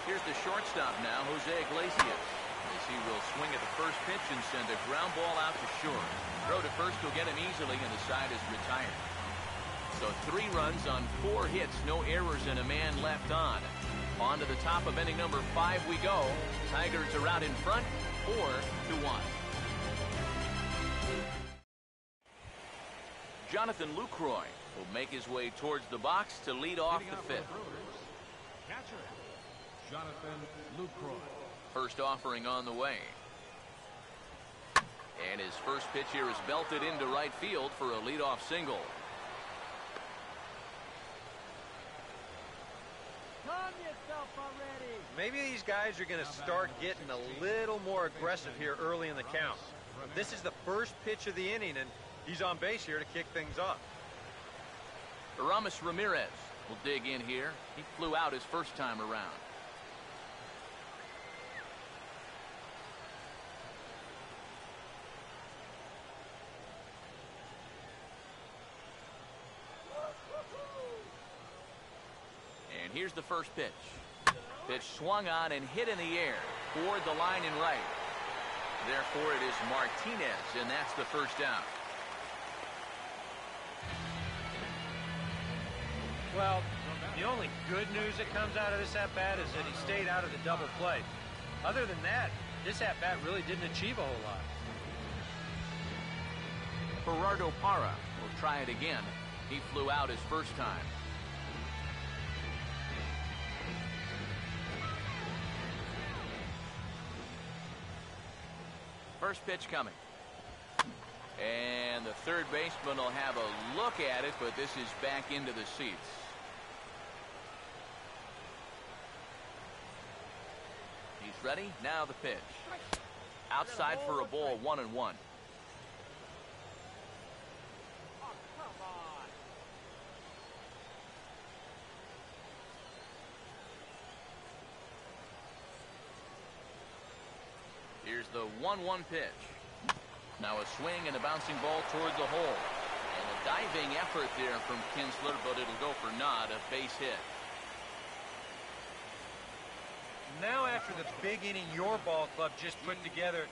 Here's the shortstop now, Jose Iglesias, as he will swing at the first pitch and send a ground ball out to short. Throw to first will get him easily, and the side is retired. So 3 runs on 4 hits, no errors, and a man left on. On to the top of inning number 5 we go. Tigers are out in front, 4-1. Jonathan Lucroy will make his way towards the box to lead off the 5th. Catcher, Jonathan Lucroy. First offering on the way. And his first pitch here is belted into right field for a leadoff single. Calm yourself already. Maybe these guys are going to start getting a little more aggressive here early in the count. This is the first pitch of the inning, and he's on base here to kick things off. Aramis Ramirez will dig in here. He flew out his first time around. And here's the first pitch. Pitch swung on and hit in the air toward the line and right. Therefore, it is Martinez, and that's the first out. Well, the only good news that comes out of this at-bat is that he stayed out of the double play. Other than that, this at-bat really didn't achieve a whole lot. Gerardo Parra will try it again. He flew out his first time. First pitch coming. And the third baseman will have a look at it, but this is back into the seats. He's ready. Now the pitch. Outside for a ball, 1-1. Here's the 1-1 pitch. Now a swing and a bouncing ball toward the hole. And a diving effort there from Kinsler, but it'll go for naught, a base hit. Now after the big inning your ball club just put together,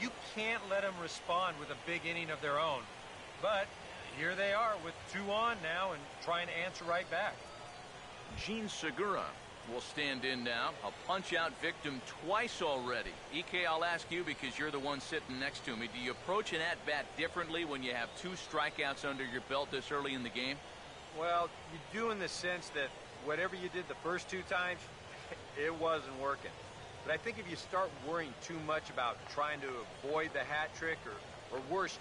you can't let them respond with a big inning of their own. But here they are with 2 on now and trying to answer right back. Gene Segura will stand in now. A punch-out victim twice already. EK, I'll ask you because you're the one sitting next to me. Do you approach an at-bat differently when you have 2 strikeouts under your belt this early in the game? Well, you do in the sense that whatever you did the first 2 times, it wasn't working. But I think if you start worrying too much about trying to avoid the hat trick or worse,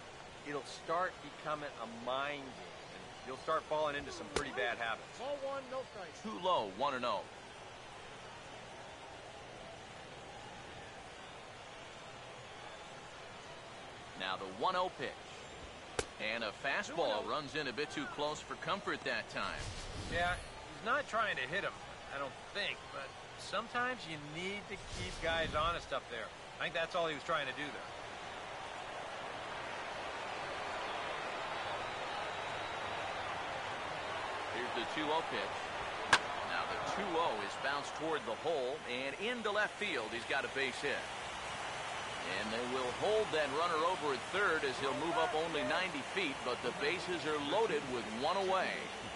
it'll start becoming a mind game. And you'll start falling into some pretty bad habits. Ball 1, no strikes. Too low, 1-0. Now the 1-0 pitch. And a fastball runs in a bit too close for comfort that time. Yeah, he's not trying to hit him, I don't think, but sometimes you need to keep guys honest up there. I think that's all he was trying to do there. Here's the 2-0 pitch. Now the 2-0 is bounced toward the hole and into left field. He's got a base hit. And they will hold that runner over at third as he'll move up only 90 feet, but the bases are loaded with 1 away.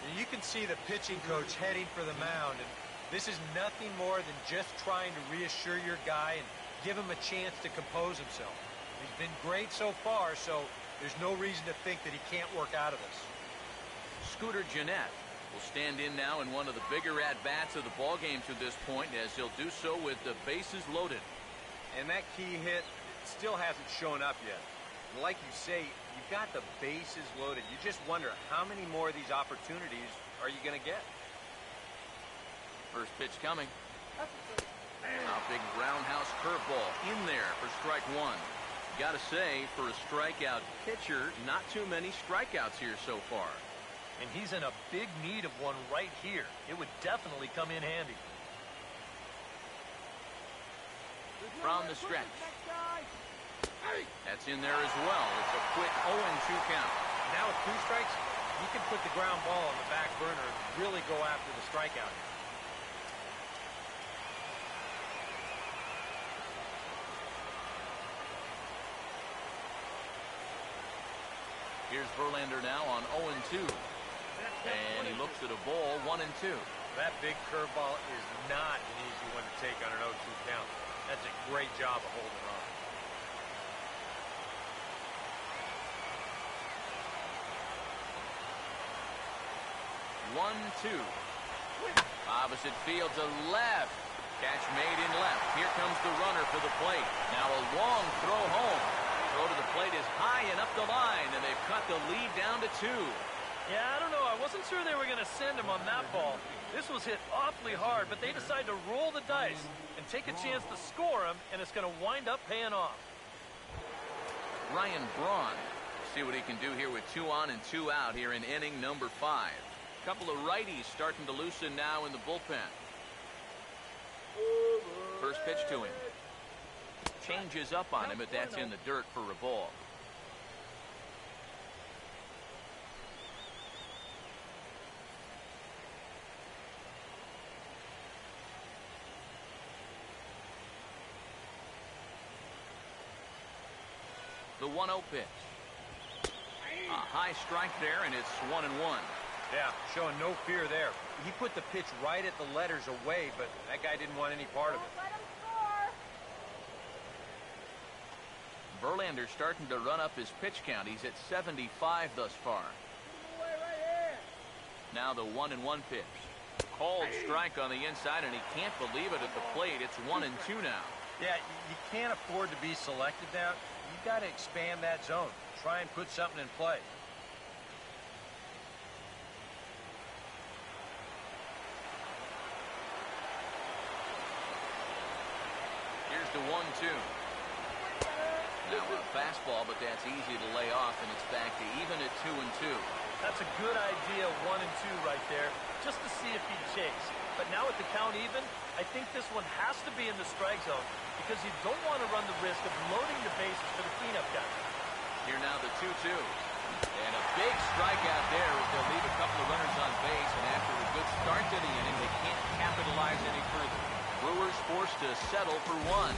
And you can see the pitching coach heading for the mound, and this is nothing more than just trying to reassure your guy and give him a chance to compose himself. He's been great so far, so there's no reason to think that he can't work out of this. Scooter Gennett will stand in now in one of the bigger at-bats of the ballgame to this point, as he'll do so with the bases loaded. And that key hit still hasn't shown up yet. Like you say, you've got the bases loaded. You just wonder how many more of these opportunities are you going to get? First pitch coming. A big roundhouse curveball in there for strike 1. Got to say, for a strikeout pitcher, not too many strikeouts here so far. And he's in a big need of one right here. It would definitely come in handy. From the stretch. That's in there as well. It's a quick 0-2 count. Now with 2 strikes, you can put the ground ball on the back burner and really go after the strikeout. Here's Verlander now on 0-2. And he looks at a ball, 1-2. That big curveball is not an easy one to take on an 0-2 count. That's a great job of holding on. 1-2. Opposite field to left. Catch made in left. Here comes the runner for the plate. Now a long throw home. Throw to the plate is high and up the line, and they've cut the lead down to 2. Yeah, I don't know. I wasn't sure they were going to send him on that ball. This was hit awfully hard, but they decided to roll the dice and take a chance to score him, and it's going to wind up paying off. Ryan Braun. See what he can do here with 2 on and 2 out here in inning number 5. Couple of righties starting to loosen now in the bullpen. First pitch to him. Changes up on him, but that's in the dirt for a ball. The 1-0 pitch. A high strike there, and it's 1-1. Yeah, showing no fear there. He put the pitch right at the letters away, but that guy didn't want any part of it. Verlander starting to run up his pitch count. He's at 75 thus far. Now the 1-1 pitch. Called strike on the inside, and he can't believe it at the plate. It's 1-2 now. Yeah, you can't afford to be selected now. You've got to expand that zone. try and put something in play. Here's the 1-2. Now a fastball, but that's easy to lay off, and it's back to even at 2-2. That's a good idea, 1 and 2 right there, just to see if he'd chase. But now with the count even, I think this one has to be in the strike zone because you don't want to run the risk of loading the bases for the cleanup guy. Here now the 2-2. And a big strikeout there as they'll leave a couple of runners on base, and after a good start to the inning, they can't capitalize any further. Brewers forced to settle for 1.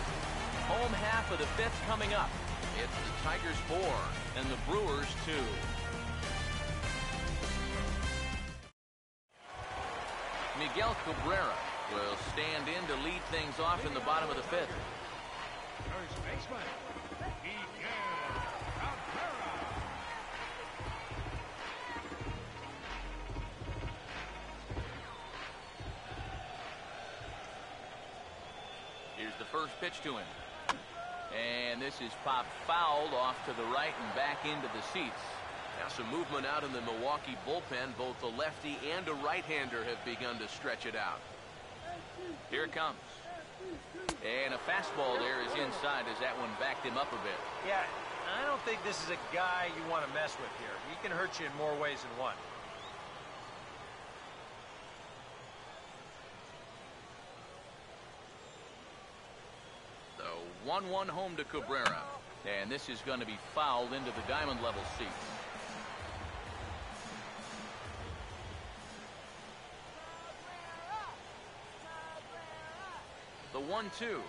Home half of the 5th coming up. It's the Tigers 4 and the Brewers 2. Miguel Cabrera will stand in to lead things off in the bottom of the 5th. First baseman, Miguel Cabrera. Here's the first pitch to him. And this is popped fouled off to the right and back into the seats. Now some movement out in the Milwaukee bullpen. Both the lefty and a right-hander have begun to stretch it out. Here it comes. And a fastball there is inside as that one backed him up a bit. Yeah, I don't think this is a guy you want to mess with here. He can hurt you in more ways than one. The 1-1 home to Cabrera. And this is going to be fouled into the diamond level seats. The 1-2.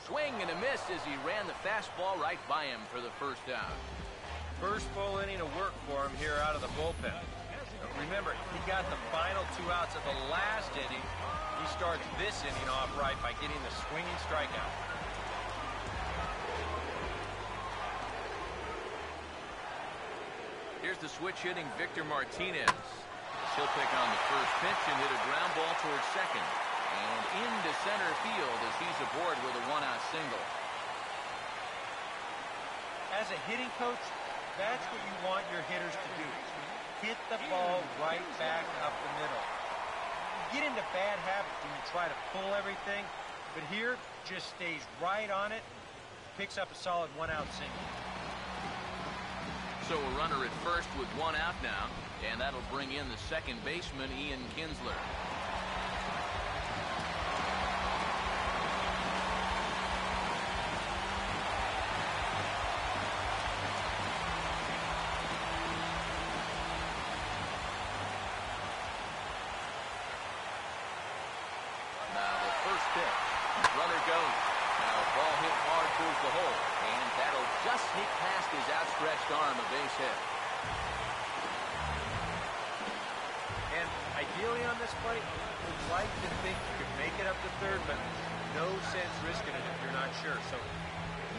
Swing and a miss as he ran the fastball right by him for the first out. First full inning of work for him here out of the bullpen. Remember, he got the final 2 outs of the last inning. He starts this inning off right by getting the swinging strikeout. Here's the switch hitting Victor Martinez. He'll pick on the first pitch and hit a ground ball towards second. And into center field as he's aboard with a 1-out single. As a hitting coach, that's what you want your hitters to do. Hit the ball right back up the middle. You get into bad habits when you try to pull everything, but here just stays right on it, picks up a solid 1-out single. So a runner at first with 1 out now, and that'll bring in the second baseman, Ian Kinsler. Now the first pitch. Runner goes. Now a ball hit hard towards the hole, and that'll just sneak past his outstretched arm, a base hit. And ideally on this play, you'd like to think you could make it up to third, but no sense risking it if you're not sure. So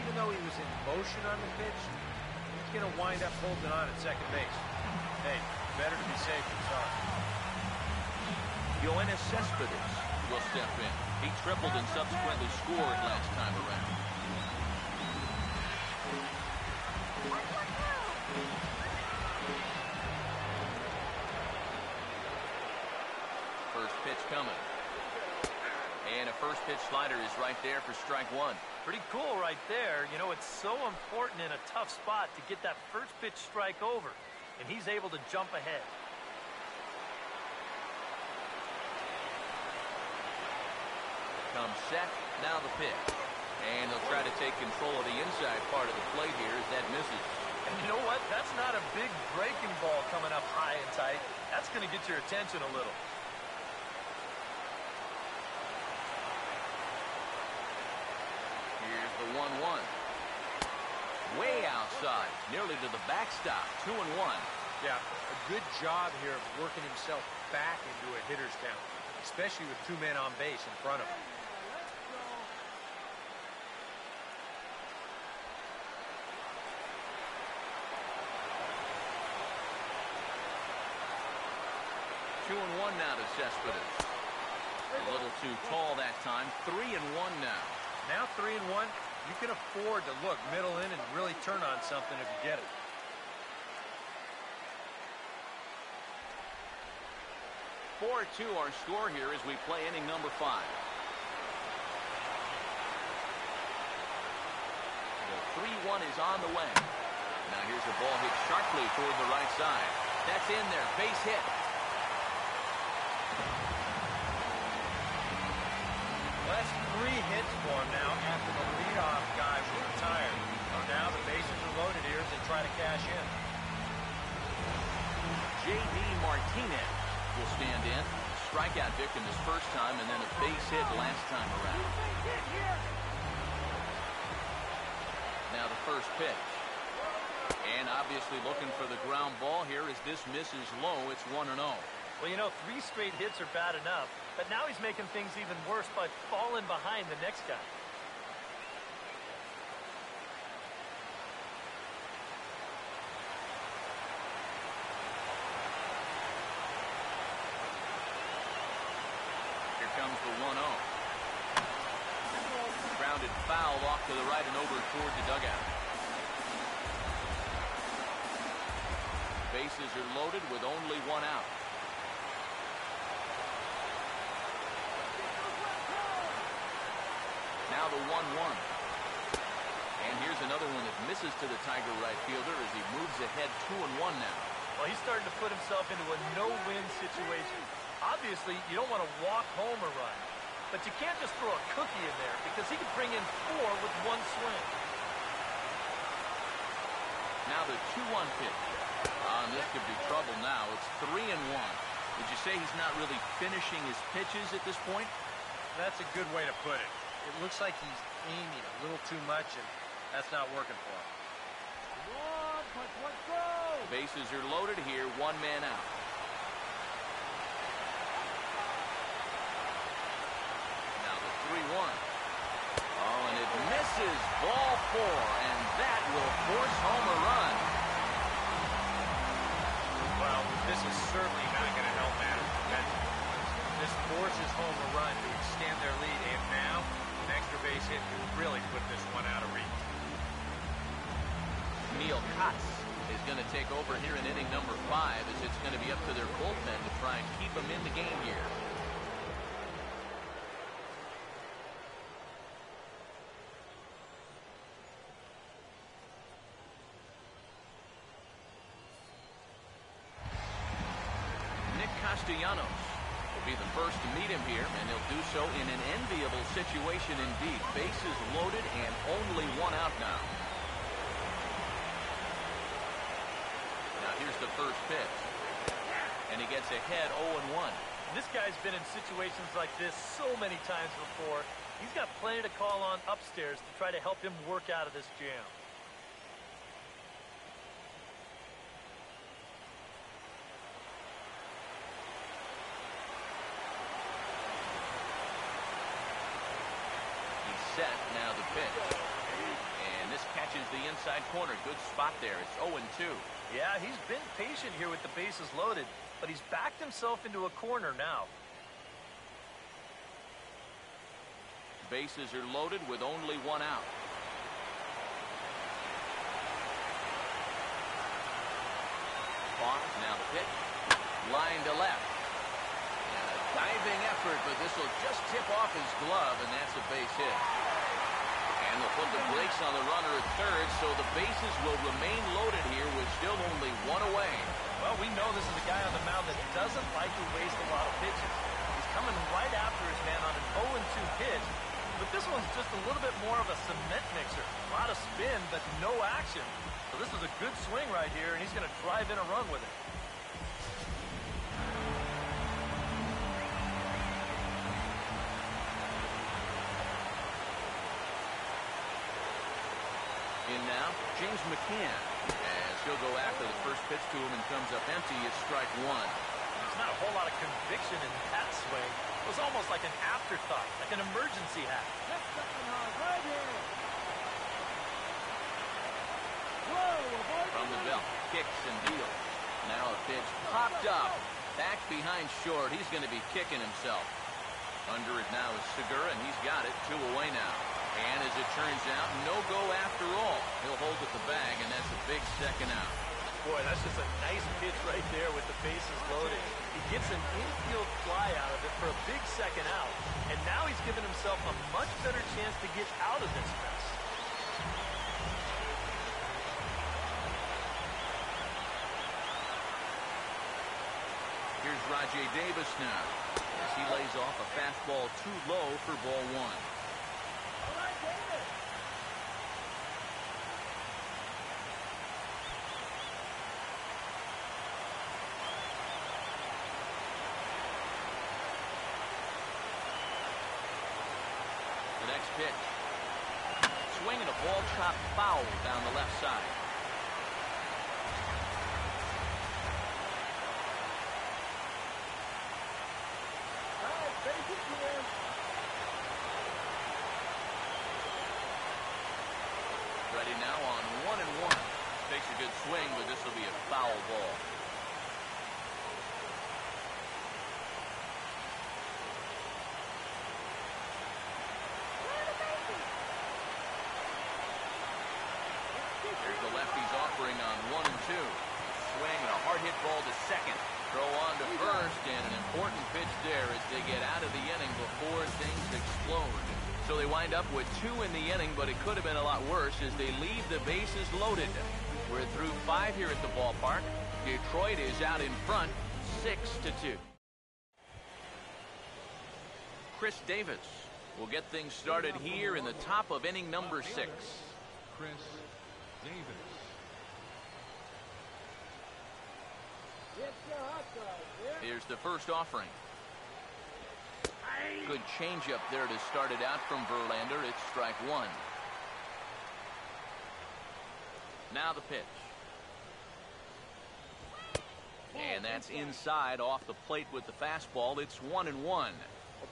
even though he was in motion on the pitch, he's going to wind up holding on at second base. Hey, better to be safe than sorry. Yoenis Cespedes will step in. He tripled and subsequently scored last time around. First pitch coming. And a first pitch slider is right there for strike 1. Pretty cool right there. You know, it's so important in a tough spot to get that first pitch strike over, and he's able to jump ahead. Comes set, now the pitch. And they'll try to take control of the inside part of the plate here as that misses. And you know what? That's not a big breaking ball coming up high and tight. That's going to get your attention a little. Here's the 1-1. Way outside, nearly to the backstop. 2-1. Yeah, a good job here of working himself back into a hitter's count, especially with 2 men on base in front of him. 2-1 now to Cespedes. A little too tall that time. 3-1 now. Now 3-1. You can afford to look middle in and really turn on something if you get it. 4-2 our score here as we play inning number 5. The 3-1 is on the way. Now here's a ball hit sharply toward the right side. That's in there. Base hit. Well, that's 3 hits for him now after the leadoff guy was retired. So now the bases are loaded here as they try to cash in. J.D. Martinez will stand in. Strikeout victim his first time and then a base hit last time around. Now the first pitch. And obviously looking for the ground ball here as this misses low. It's 1-0. Well, you know, 3 straight hits are bad enough, but now he's making things even worse by falling behind the next guy. Here comes the 1-0. Grounded foul off to the right and over toward the dugout. Bases are loaded with only 1 out. Now the 1-1. And here's another one that misses to the Tiger right fielder as he moves ahead 2-1 now. Well, he's starting to put himself into a no-win situation. Obviously, you don't want to walk home a run, but you can't just throw a cookie in there because he could bring in 4 with 1 swing. Now the 2-1 pitch. And this could be trouble now. It's 3-1. Would you say he's not really finishing his pitches at this point? That's a good way to put it. It looks like he's aiming a little too much, and that's not working for him. Bases are loaded here. 1 man out. Now the 3-1. Oh, and it misses. Ball 4, and that will force home a run. Well, this is certainly not going to help matters. This forces home a run to extend their lead, and now an extra base hit can really put this one out of reach. Neil Kotz is going to take over here in inning number 5 as it's going to be up to their bullpen to try and keep them in the game here. Castellanos will be the first to meet him here, and he'll do so in an enviable situation indeed. Bases loaded and only 1 out now. Now here's the first pitch, and he gets ahead 0-1. This guy's been in situations like this so many times before. He's got plenty to call on upstairs to try to help him work out of this jam. Set. Now the pitch. And this catches the inside corner. Good spot there. It's 0-2. Yeah, he's been patient here with the bases loaded, but he's backed himself into a corner now. Bases are loaded with only 1 out. Pause. Now the pitch. Line to left. Diving effort, but this will just tip off his glove, and that's a base hit. And they'll put the brakes on the runner at third, so the bases will remain loaded here with still only 1 away. Well, we know this is a guy on the mound that doesn't like to waste a lot of pitches. He's coming right after his man on an 0-2 pitch, but this one's just a little bit more of a cement mixer. A lot of spin, but no action. So this is a good swing right here, and he's going to drive in a run with it. In now, James McCann, as he'll go after the first pitch to him and comes up empty. It's strike 1. There's not a whole lot of conviction in that swing. It was almost like an afterthought, like an emergency hack. From the belt, kicks and deals. Now a pitch popped up. Back behind short. He's going to be kicking himself. Under it now is Segura, and he's got it. 2 away now. And as it turns out, no go after all. He'll hold at the bag, and that's a big second out. Boy, that's just a nice pitch right there with the bases loaded. He gets an infield fly out of it for a big second out, and now he's given himself a much better chance to get out of this mess. Here's Rajay Davis now, as he lays off a fastball too low for ball one. All right, Davis. The next pitch. Swing and a ball chopped foul down the left side. All right, base is clear. Ready now on 1-1. Takes a good swing, but this will be a foul ball. Here's the lefty's offering on 1-2. Swing and a hard hit ball to second. Throw on to first, and an important pitch there as they get out of the inning before things explode. So they wind up with 2 in the inning, but it could have been a lot worse as they leave the bases loaded. We're through 5 here at the ballpark. Detroit is out in front, 6-2. Chris Davis will get things started here in the top of inning number 6. Chris Davis. It's your hot dog, yeah. Here's the first offering. Good changeup there to start it out from Verlander. It's strike one. Now the pitch. And that's inside off the plate with the fastball. It's 1-1. Well,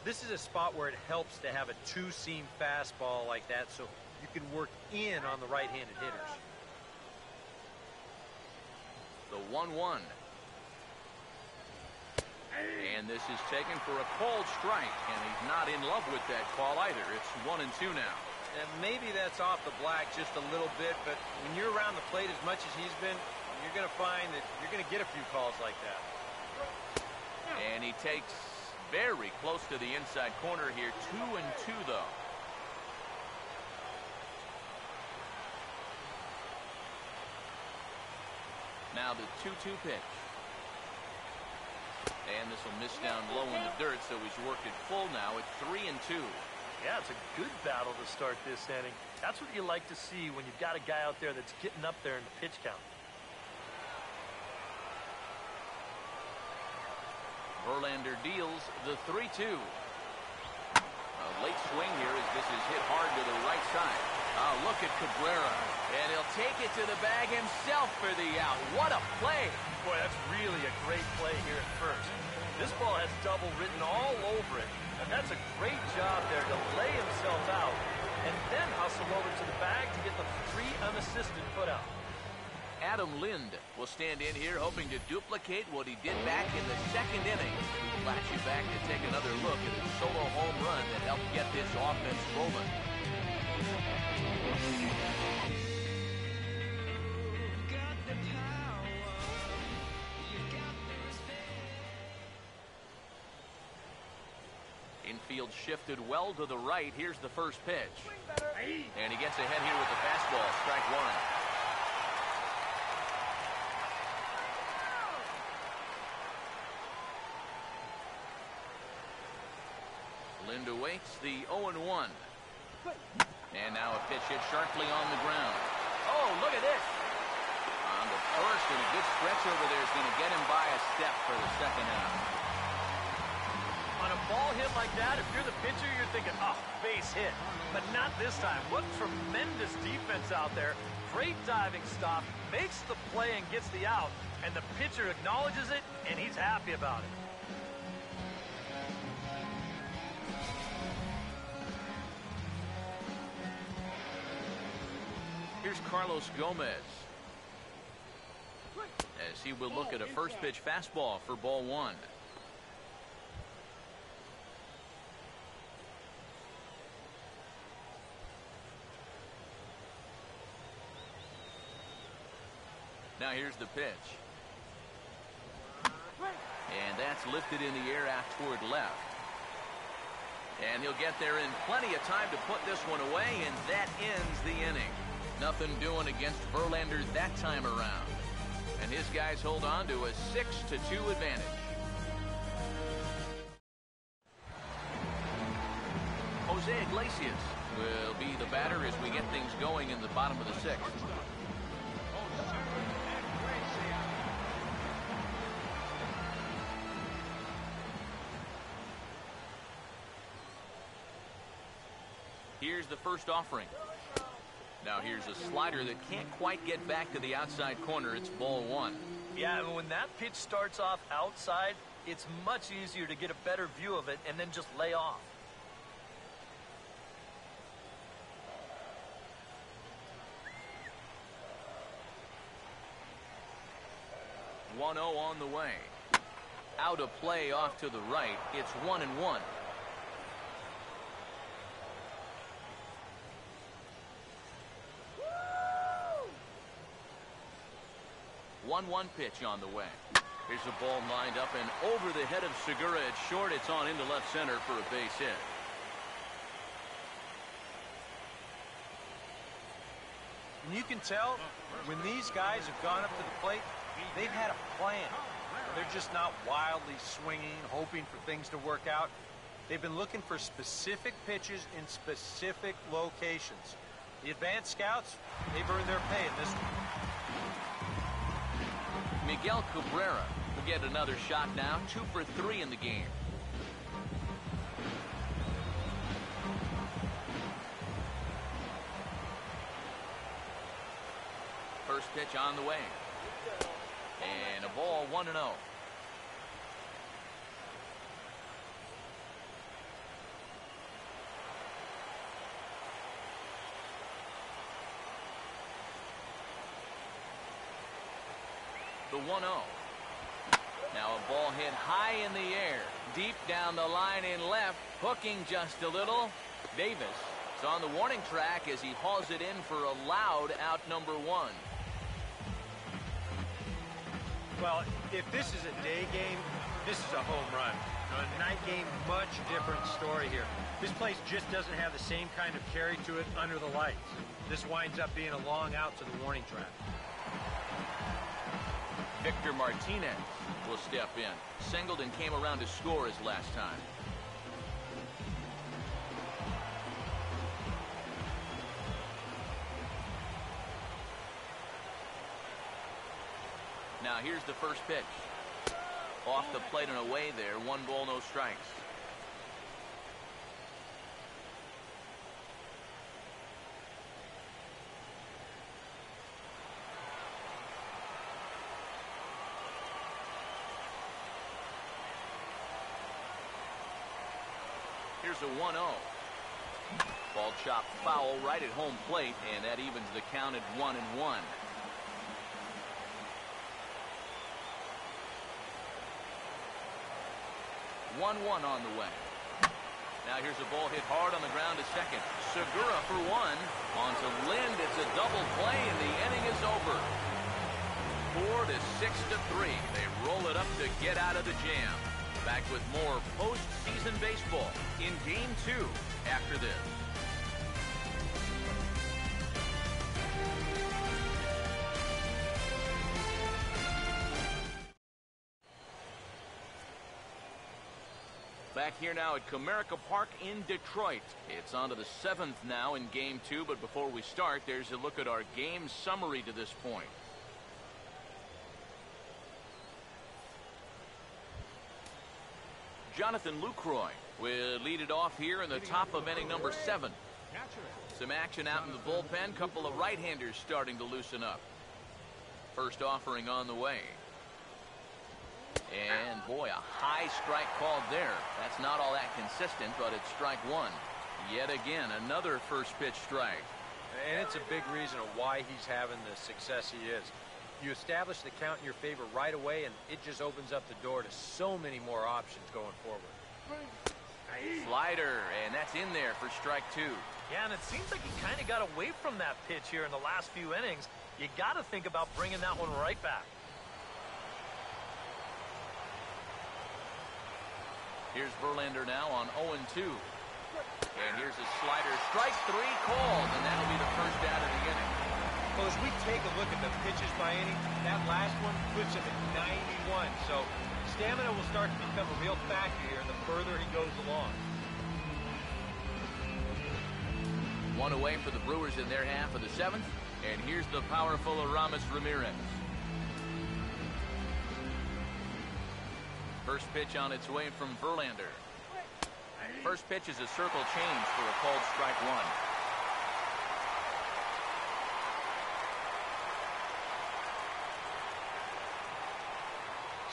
this is a spot where it helps to have a two-seam fastball like that so you can work in on the right-handed hitters. The 1-1. And this is taken for a called strike, and he's not in love with that call either. It's 1-2 now. And maybe that's off the black just a little bit, but when you're around the plate as much as he's been, you're going to find that you're going to get a few calls like that. And he takes very close to the inside corner here. 2-2 though. Now the 2-2 pitch. And this will miss down low in the dirt, so he's worked it full now. It's 3-2. Yeah, it's a good battle to start this inning. That's what you like to see when you've got a guy out there that's getting up there in the pitch count. Verlander deals the 3-2. A late swing here as this is hit hard to the right side. Oh, look at Cabrera. And he'll take it to the bag himself for the out. What a play. Boy, that's really a great play here at first. This ball has double written all over it. And that's a great job there to lay himself out and then hustle over to the bag to get the free unassisted put out. Adam Lind will stand in here hoping to duplicate what he did back in the second inning. Flash you back to take another look at his solo home run that helped get this offense rolling. Infield shifted well to the right. Here's the first pitch. And he gets ahead here with the fastball. Strike one. Lind awaits the 0-1. And now a pitch hit sharply on the ground. Oh, look at this. On the first, and a good stretch over there is going to get him by a step for the second out. On a ball hit like that, if you're the pitcher, you're thinking, oh, base hit. But not this time. What tremendous defense out there. Great diving stop, makes the play and gets the out. And the pitcher acknowledges it, and he's happy about it. Here's Carlos Gomez as he will look at a first pitch fastball for ball one. Now here's the pitch. And that's lifted in the air out toward left. And he'll get there in plenty of time to put this one away, and that ends the inning. Nothing doing against Verlander that time around. And his guys hold on to a 6-2 advantage. Jose Iglesias will be the batter as we get things going in the bottom of the sixth. Here's the first offering. Now here's a slider that can't quite get back to the outside corner. It's ball one. Yeah, and when that pitch starts off outside, it's much easier to get a better view of it and then just lay off. 1-0 on the way. Out of play off to the right. It's 1-1. 1-1 pitch on the way. Here's a ball lined up and over the head of Segura at short. It's on into left center for a base hit. And you can tell when these guys have gone up to the plate, they've had a plan. They're just not wildly swinging, hoping for things to work out. They've been looking for specific pitches in specific locations. The advanced scouts, they've earned their pay in this one. Miguel Cabrera will get another shot now. 2 for 3 in the game. First pitch on the way. And a ball 1-0. The 1-0. Now a ball hit high in the air, deep down the line in left, hooking just a little. Davis is on the warning track as he hauls it in for a loud out number 1. Well, if this is a day game, this is a home run. A night game, much different story here. This place just doesn't have the same kind of carry to it under the lights. This winds up being a long out to the warning track. Victor Martinez will step in. Singled and came around to score his last time. Now here's the first pitch. Off the plate and away there. 1 ball, no strikes. Here's a 1-0. Ball chopped foul right at home plate, and that evens the count at 1-1. 1-1 on the way. Now here's a ball hit hard on the ground to second. Segura for 1. On to Lind. It's a double play, and the inning is over. 4 to 6 to 3. They roll it up to get out of the jam. Back with more postseason baseball in Game 2 after this. Back here now at Comerica Park in Detroit. It's on to the 7th now in Game 2, but before we start, there's a look at our game summary to this point. Jonathan Lucroy will lead it off here in the top of inning number 7. Some action out in the bullpen. Couple of right-handers starting to loosen up. First offering on the way. And boy, a high strike called there. That's not all that consistent, but it's strike 1. Yet again, another first pitch strike. And it's a big reason of why he's having the success he is. You establish the count in your favor right away, and it just opens up the door to so many more options going forward. Slider, and that's in there for strike 2. Yeah, and it seems like he kind of got away from that pitch here in the last few innings. you got to think about bringing that one right back. Here's Verlander now on 0-2. And here's a slider. Strike 3 called, and that'll be the first out of the inning. Well, as we take a look at the pitches by inning, that last one puts him at 91. So stamina will start to become a real factor here the further he goes along. One away for the Brewers in their half of the 7th. And here's the powerful Aramis Ramirez. First pitch on its way from Verlander. First pitch is a circle change for a called strike 1.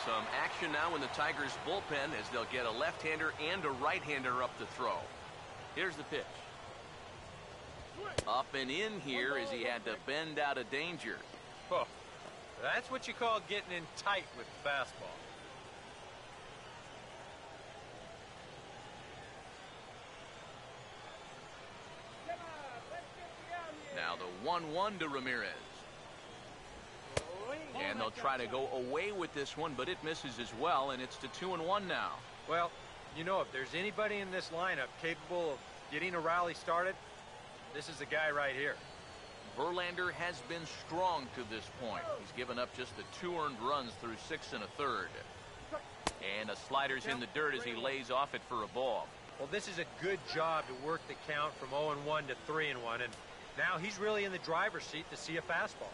Some action now in the Tigers bullpen as they'll get a left-hander and a right-hander up to throw. Here's the pitch. Up and in here as he had to bend out of danger. Oh, that's what you call getting in tight with the fastball. Now the 1-1 to Ramirez. And they'll try to go away with this one, but it misses as well, and it's to 2-1 now. Well, you know, if there's anybody in this lineup capable of getting a rally started, this is the guy right here. Verlander has been strong to this point. He's given up just the 2 earned runs through 6 1/3. And a slider's in the dirt as he lays off it for a ball. Well, this is a good job to work the count from 0-1 to 3-1, and now he's really in the driver's seat to see a fastball.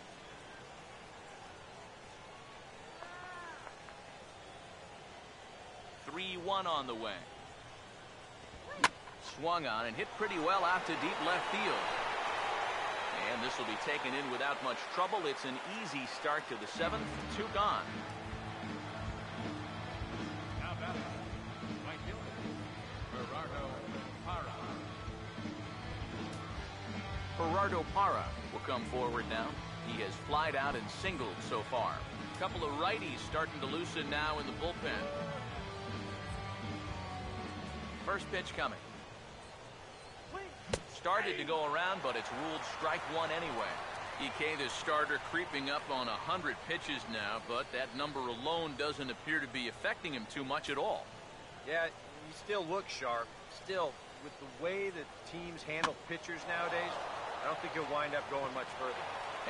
One on the way. Swung on and hit pretty well out to deep left field. And this will be taken in without much trouble. It's an easy start to the 7th. 2 gone. Now batting, right fielder, Gerardo Parra will come forward now. He has flied out and singled so far. A couple of righties starting to loosen now in the bullpen. First pitch coming. Started to go around, but it's ruled strike 1 anyway. EK, the starter, creeping up on 100 pitches now, but that number alone doesn't appear to be affecting him too much at all. Yeah, he still looks sharp. Still, with the way that teams handle pitchers nowadays, I don't think he'll wind up going much further.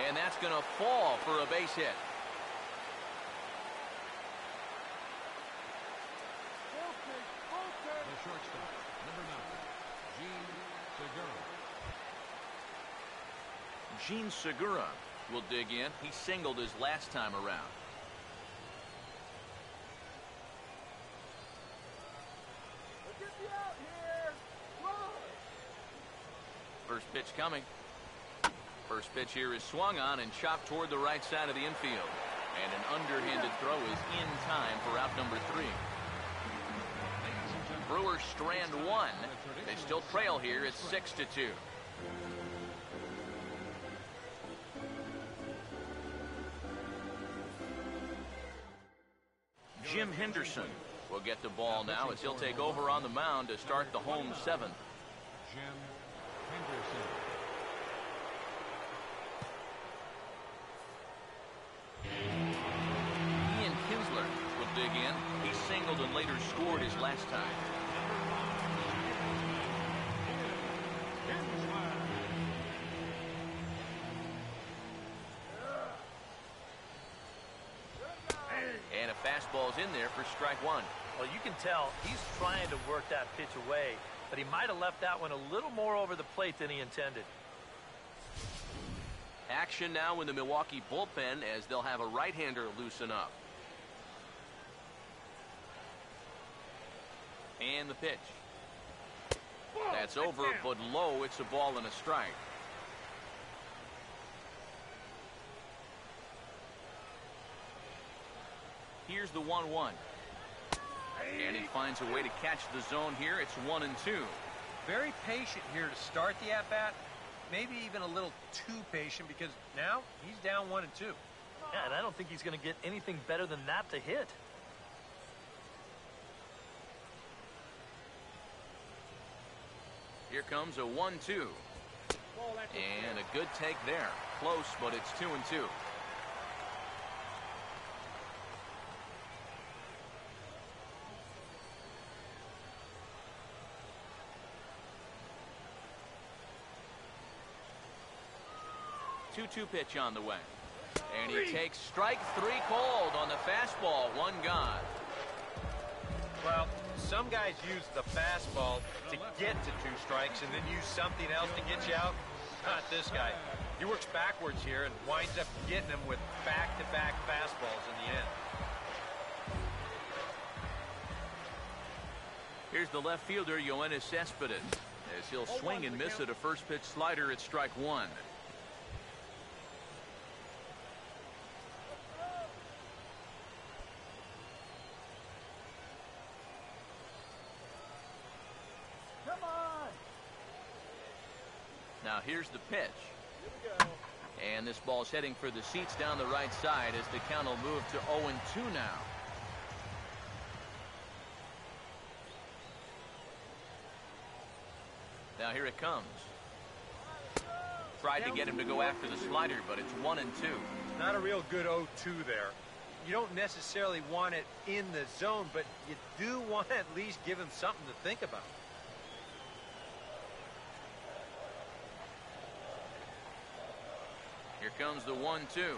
And that's going to fall for a base hit. the shortstop, number 9, Gene Segura. Gene Segura will dig in. He singled his last time around. First pitch coming. First pitch here is swung on and chopped toward the right side of the infield. And an underhanded throw is in time for out number 3. Brewers strand 1. They still trail here. It's 6-2. Jim Henderson will get the ball now as he'll take over on the mound to start the home 7th. Jim Henderson. Ian Kinsler will dig in. He singled and later scored his last time. And a fastball's in there for strike 1. Well, you can tell he's trying to work that pitch away, but he might have left that one a little more over the plate than he intended. Action now in the Milwaukee bullpen as they'll have a right-hander loosen up. And the pitch. That's over, but low. It's a ball and a strike. Here's the 1-1. And he finds a way to catch the zone here. It's 1-2. Very patient here to start the at-bat. Maybe even a little too patient because now he's down 1-2. Yeah, and I don't think he's going to get anything better than that to hit. Here comes a 1-2. And a good take there. close, but it's 2-2. Two pitch on the way. And he takes strike three called on the fastball. One gone. Well, some guys use the fastball to get to 2 strikes and then use something else to get you out. Not this guy. He works backwards here and winds up getting them with back-to-back fastballs in the end. Here's the left fielder, Yoenis Cespedes, as he'll swing and miss at a first pitch slider at strike 1. Now here's the pitch. And this ball's heading for the seats down the right side as the count will move to 0-2 now. Now here it comes. Tried to get him to go after the slider, but it's 1-2. Not a real good 0-2 there. You don't necessarily want it in the zone, but you do want to at least give him something to think about. Here comes the 1-2.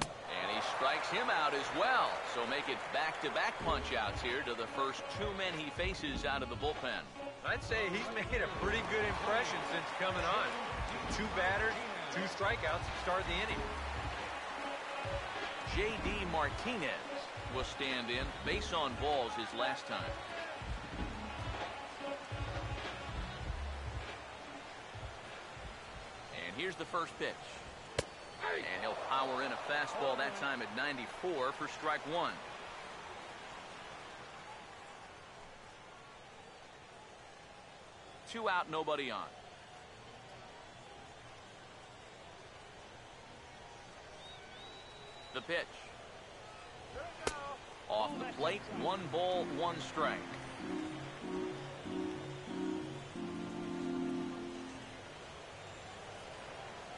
And he strikes him out as well. So make it back-to-back punch-outs here to the first 2 men he faces out of the bullpen. I'd say he's made a pretty good impression since coming on. 2 batters, 2 strikeouts to start the inning. J.D. Martinez will stand in. Base on balls his last time. And here's the first pitch. And he'll power in a fastball that time at 94 for strike 1. Two out, nobody on. The pitch. Off the plate, 1 ball, 1 strike.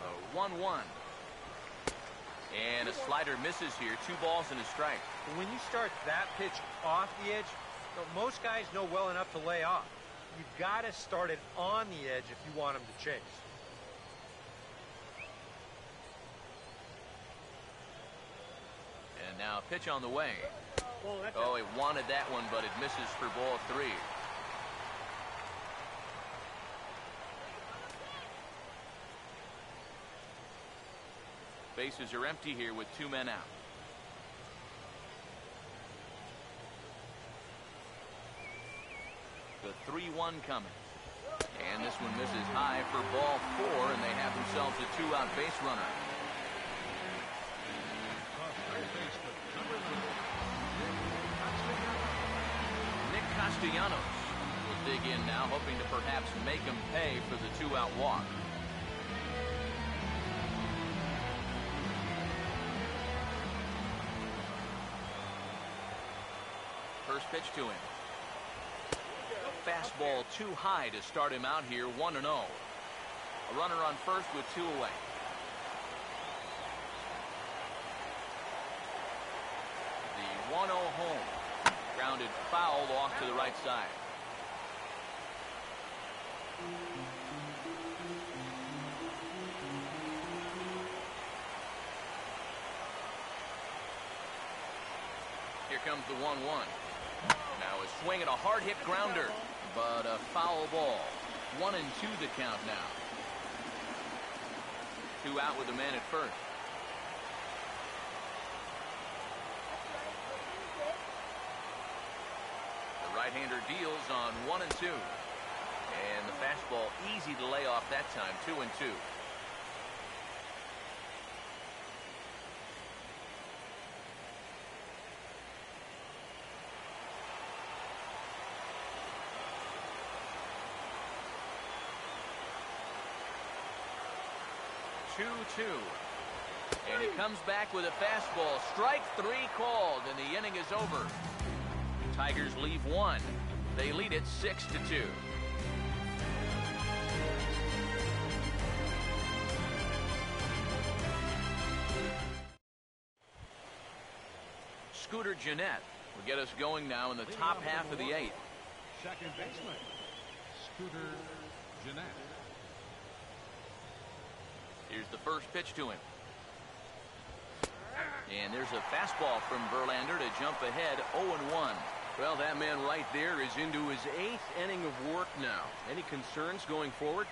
A 1-1. And a slider misses here. 2 balls and a strike. When you start that pitch off the edge, most guys know well enough to lay off. You've got to start it on the edge if you want him to chase. And now a pitch on the way. Oh, he wanted that one, but it misses for ball 3. Bases are empty here with 2 men out. The 3-1 coming. And this one misses high for ball 4, and they have themselves a 2-out base runner. Nick Castellanos will dig in now, hoping to perhaps make him pay for the 2-out walk. First pitch to him. Fastball too high to start him out here, 1-0. A runner on first with 2 away. The 1-0 home. Grounded foul off to the right side. Here comes the 1-1. Now a swing at a hard hit grounder, but a foul ball. 1-2 the count now. 2 out with a man at first. The right-hander deals on 1-2. And the fastball easy to lay off that time, 2-2. And he comes back with a fastball. Strike 3 called, and the inning is over. Tigers leave 1. They lead it 6-2. Scooter Jeanette will get us going now in the top half of the 8th. Second baseman, Scooter Jeanette. Here's the first pitch to him. And there's a fastball from Verlander to jump ahead 0-1. Well, that man right there is into his 8th inning of work now. Any concerns going forward?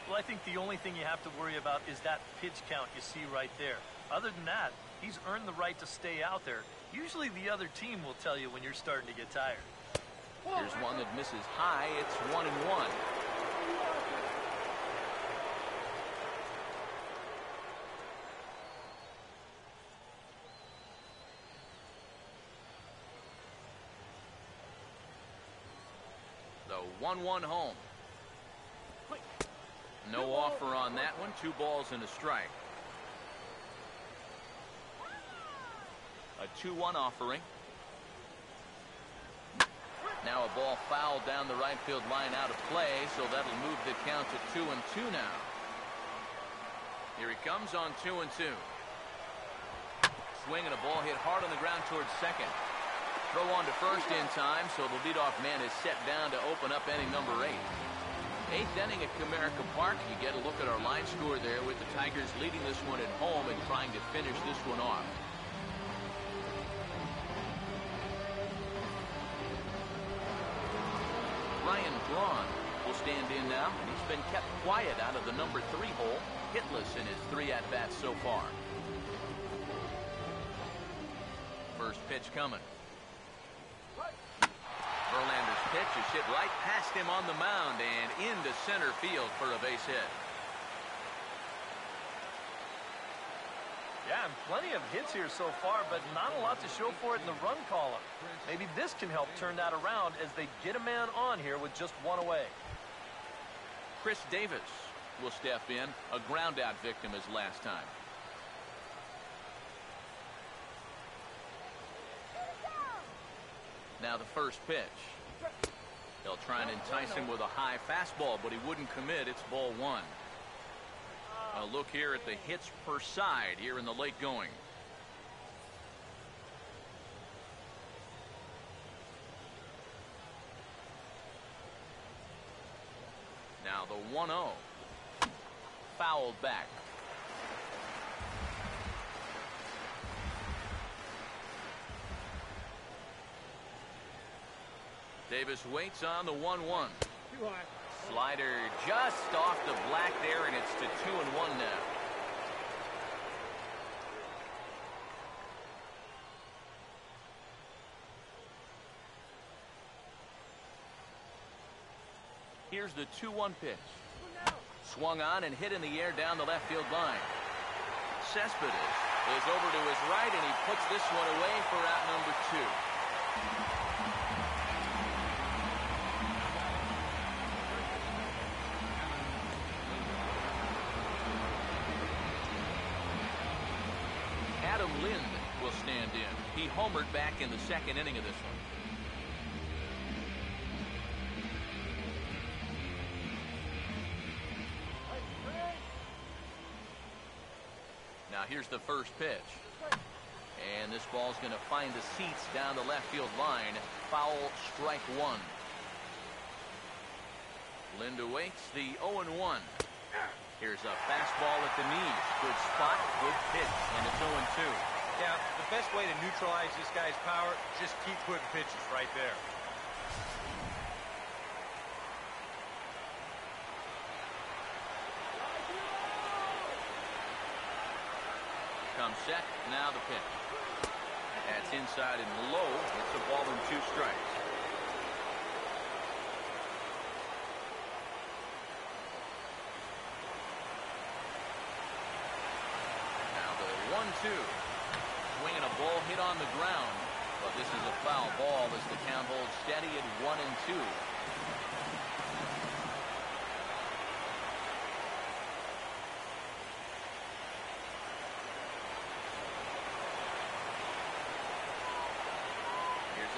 Well, I think the only thing you have to worry about is that pitch count you see right there. Other than that, he's earned the right to stay out there. Usually the other team will tell you when you're starting to get tired. Here's one that misses high. It's 1-1. The 1-1 home. No offer on that one. 2 balls and a strike. A 2-1 offering. Now a ball fouled down the right field line out of play, so that'll move the count to 2-2 now. Here he comes on 2-2. Swing and a ball hit hard on the ground towards second. Throw on to first in time, so the leadoff man is set down to open up inning number 8. 8th inning at Comerica Park. You get a look at our line score there with the Tigers leading this one at home and trying to finish this one off. Ryan Braun will stand in now, and he's been kept quiet out of the number 3 hole, hitless in his 3 at-bats so far. First pitch coming. Verlander's pitch is hit right past him on the mound and into center field for a base hit. Yeah, and plenty of hits here so far, but not a lot to show for it in the run column. Maybe this can help turn that around as they get a man on here with just 1 away. Chris Davis will step in, a ground-out victim as last time. Now the first pitch. They'll try and entice him with a high fastball, but he wouldn't commit. It's ball 1. A look here at the hits per side here in the late going. Now the 1-0. Fouled back. Davis waits on the 1-1. Slider just off the black there, and it's to 2-1 now. Here's the 2-1 pitch. Swung on and hit in the air down the left field line. Cespedes is over to his right, and he puts this one away for out number 2. Adam Lind will stand in. He homered back in the 2nd inning of this one. Now here's the first pitch. And this ball's going to find the seats down the left field line. Foul, strike 1. Lind awaits the 0-1. Here's a fastball at the knees. Good spot, good pitch, and it's 0-2. Yeah, the best way to neutralize this guy's power, just keep putting pitches right there. Comes set, now the pitch. That's inside and low. It's a ball and 2 strikes. Now the 1-2. Swinging a ball hit on the ground, but this is a foul ball as the count holds steady at 1-2.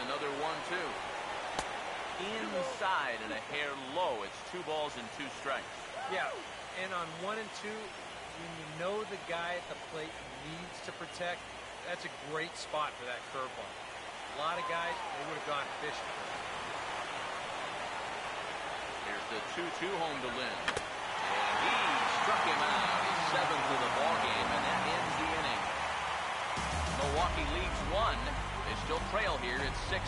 Another 1-2. Inside and a hair low. It's 2 balls and 2 strikes. Yeah, and on 1 and 2, when you know the guy at the plate needs to protect, That's a great spot for that curveball. A lot of guys, they would have gone fishing. Here's the 2-2 home to Lynn. And he struck him out. His 7th of the ball game, and that ends the inning. Milwaukee leads 1. They still trail here at 6-2.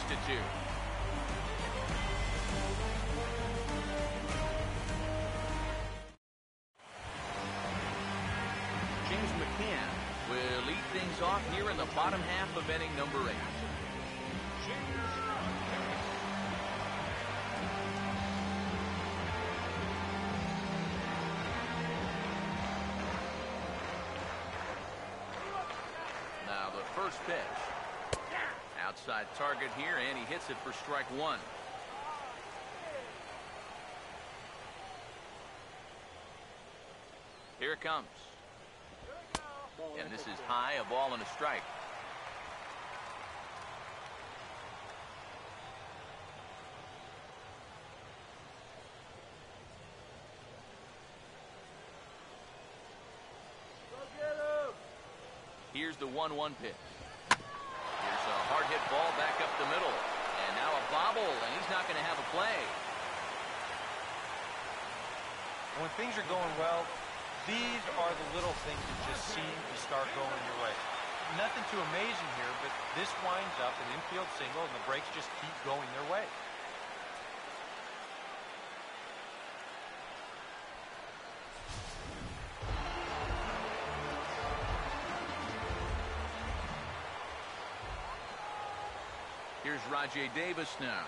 James McCann will lead things off here in the bottom half of inning number 8. Now the first pitch. Outside target here, and he hits it for strike 1. Here it comes. And this is high, a ball and a strike. Here's the 1-1 pitch. Here's a hard hit ball back up the middle. And now a bobble, and he's not going to have a play. When things are going well, these are the little things that just seem to start going your way. Nothing too amazing here, but this winds up an infield single, and the breaks just keep going their way. Here's Rajay Davis now,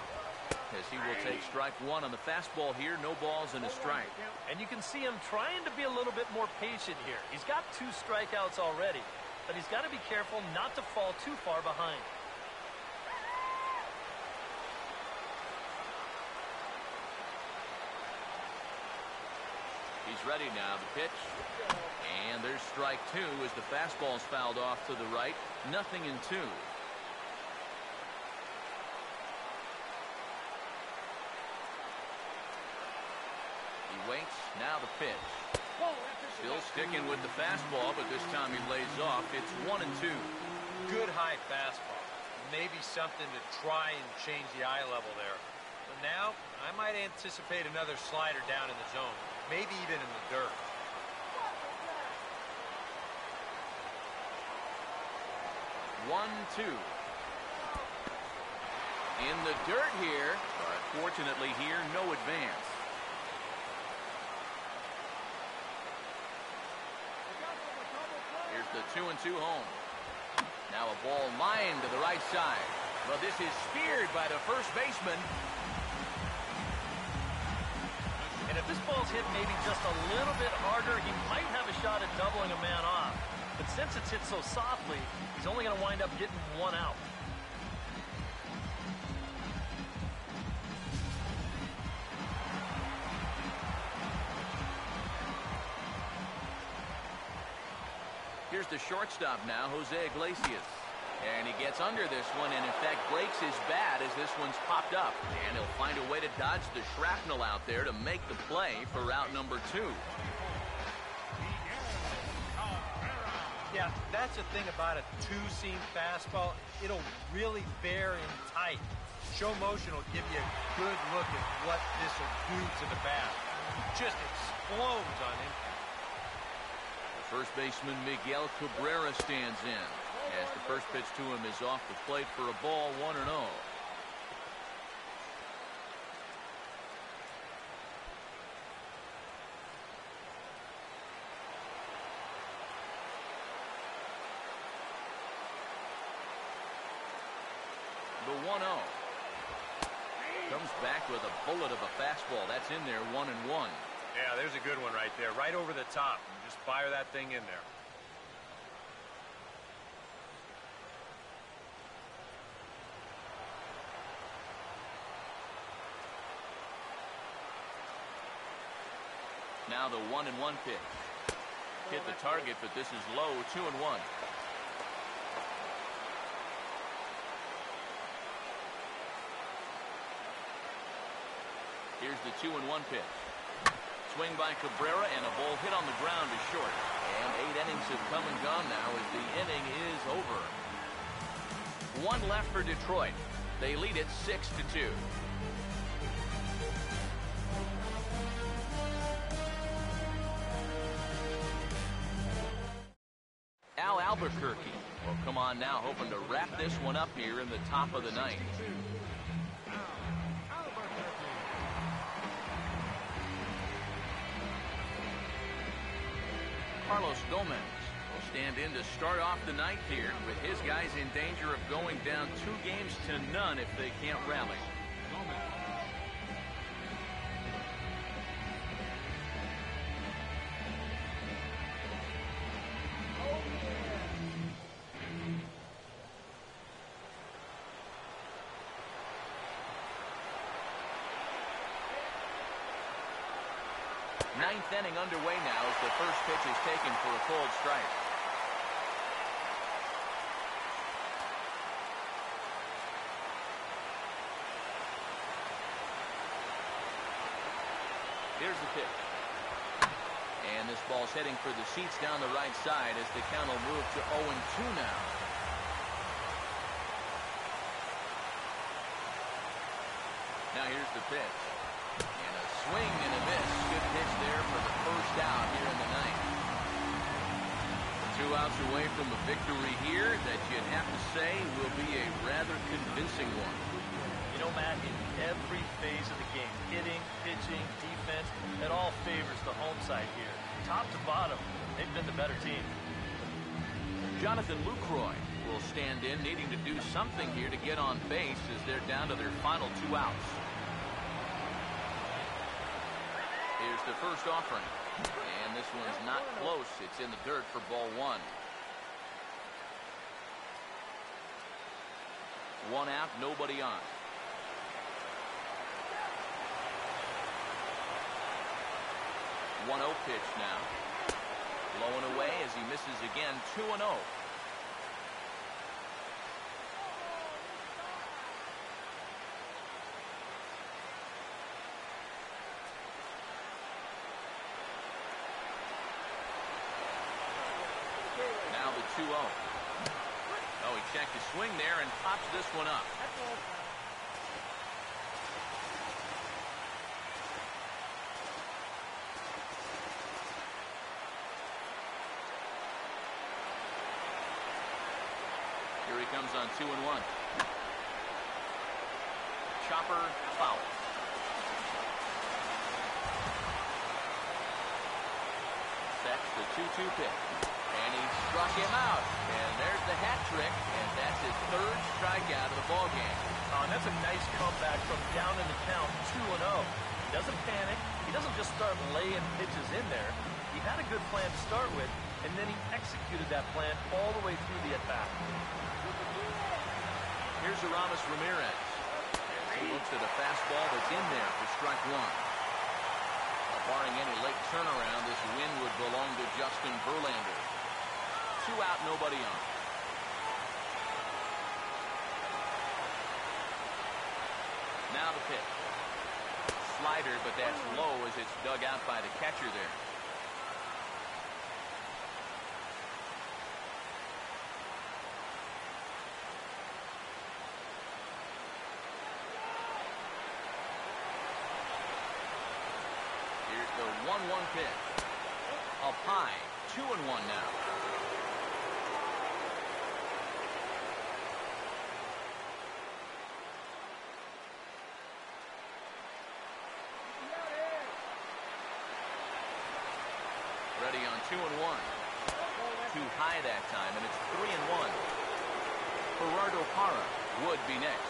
as he will take strike 1 on the fastball here. No balls and a strike. And you can see him trying to be a little bit more patient here. He's got 2 strikeouts already, but he's got to be careful not to fall too far behind. He's ready now. The pitch. And there's strike 2 as the fastball's fouled off to the right. 0-2. Waits. Now the pitch. Still sticking with the fastball, but this time he lays off. It's 1-2. Good high fastball. Maybe something to try and change the eye level there. But now, I might anticipate another slider down in the zone. Maybe even in the dirt. 1-2. In the dirt here, but fortunately here, no advance. Here's the 2-2 home. Now a ball lined to the right side. Well, this is speared by the first baseman. And if this ball's hit maybe just a little bit harder, he might have a shot at doubling a man off. But since it's hit so softly, he's only going to wind up getting 1 out. Here's the shortstop now, Jose Iglesias. And he gets under this one and, in fact, breaks his bat as this one's popped up. And he'll find a way to dodge the shrapnel out there to make the play for route number 2. Yeah, that's the thing about a 2-seam fastball. It'll really bear in tight. Show motion will give you a good look at what this will do to the bat. It just explodes on impact. First baseman Miguel Cabrera stands in as the first pitch to him is off the plate for a ball, 1-0. The 1-0 comes back with a bullet of a fastball. That's in there, 1-1. Yeah, there's a good one right there, right over the top. Just fire that thing in there. Now the 1-1 pitch. Hit the target, but this is low, 2-1. Here's the 2-1 pitch. swing by Cabrera, and a ball hit on the ground is short. And 8 innings have come and gone now as the inning is over. 1 left for Detroit. They lead it 6-2. Al Albuquerque will come on now, hoping to wrap this one up here in the top of the ninth. Carlos Gomez will stand in to start off the ninth here, with his guys in danger of going down 2-0 if they can't rally. Ninth inning underway now as the first pitch is taken for a called strike. Here's the pitch. And this ball's heading for the seats down the right side as the count will move to 0-2 now. Now here's the pitch. And a swing and a miss. Good pitch there for the first out here in the ninth. 2 outs away from a victory here that you'd have to say will be a rather convincing one. You know, Matt, in every phase of the game, hitting, pitching, defense, it all favors the home side here. Top to bottom, they've been the better team. Jonathan Lucroy will stand in, needing to do something here to get on base as they're down to their final 2 outs. Here's the first offering. And this one's not close. It's in the dirt for ball 1. 1 out, nobody on. 1-0 pitch now. Blowing away as he misses again. 2-0. Now the 2-0. Oh, he checked his swing there and pops this one up. Here he comes on 2-1. Chopper foul. That's the 2-2 pitch. And he struck him out. And there's the hat trick. And that's his 3rd strikeout of the ballgame. Oh, and that's a nice comeback from down in the count, 2-0. He doesn't panic. He doesn't just start laying pitches in there. He had a good plan to start with, and then he executed that plan all the way through the at-bat. Here's Aramis Ramirez. He looks at a fastball that's in there for strike 1. Barring any late turnaround, this win would belong to Justin Verlander. 2 out, nobody on. Now the pitch. Slider, but that's low as it's dug out by the catcher there. Here's the 1-1 pitch. Up high, 2-1 now. Ready on 2-1. Too high that time, and it's 3-1. Gerardo Parra would be next.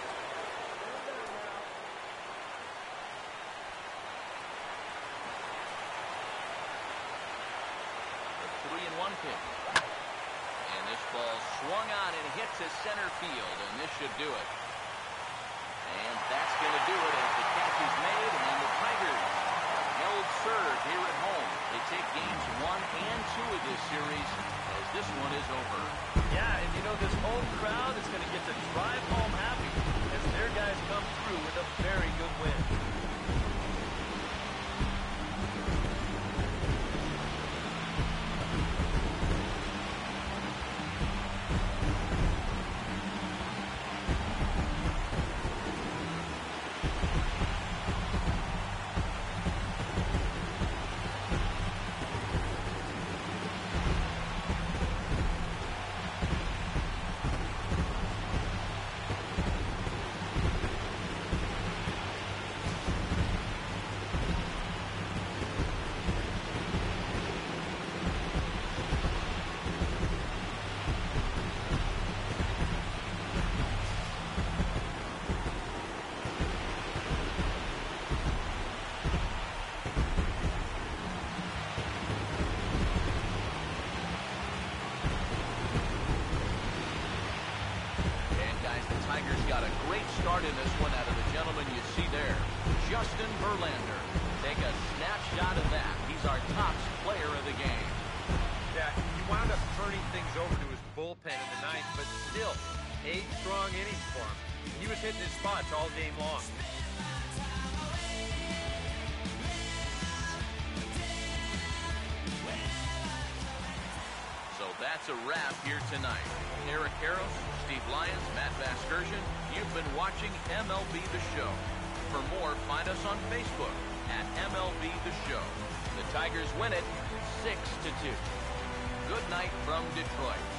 The 3-1 pitch. And this ball swung on and hit to center field, and this should do it. And that's going to do it as the catch is made, and the Tigers held serve here at home. They take games 1 and 2 of this series as this one is over. Yeah, and you know, this home crowd is going to get to drive home happy as their guys come through with a very good win. Tigers got a great start in this one out of the gentleman you see there. Justin Verlander. Take a snapshot of that. He's our top player of the game. Yeah, he wound up turning things over to his bullpen in the ninth, but still, 8 strong innings for him. He was hitting his spots all game long. So that's a wrap here tonight. Eric Karros, Steve Lyons, Matt Vasgersian, you've been watching MLB The Show. For more, find us on Facebook at MLB The Show. The Tigers win it 6-2. Good night from Detroit.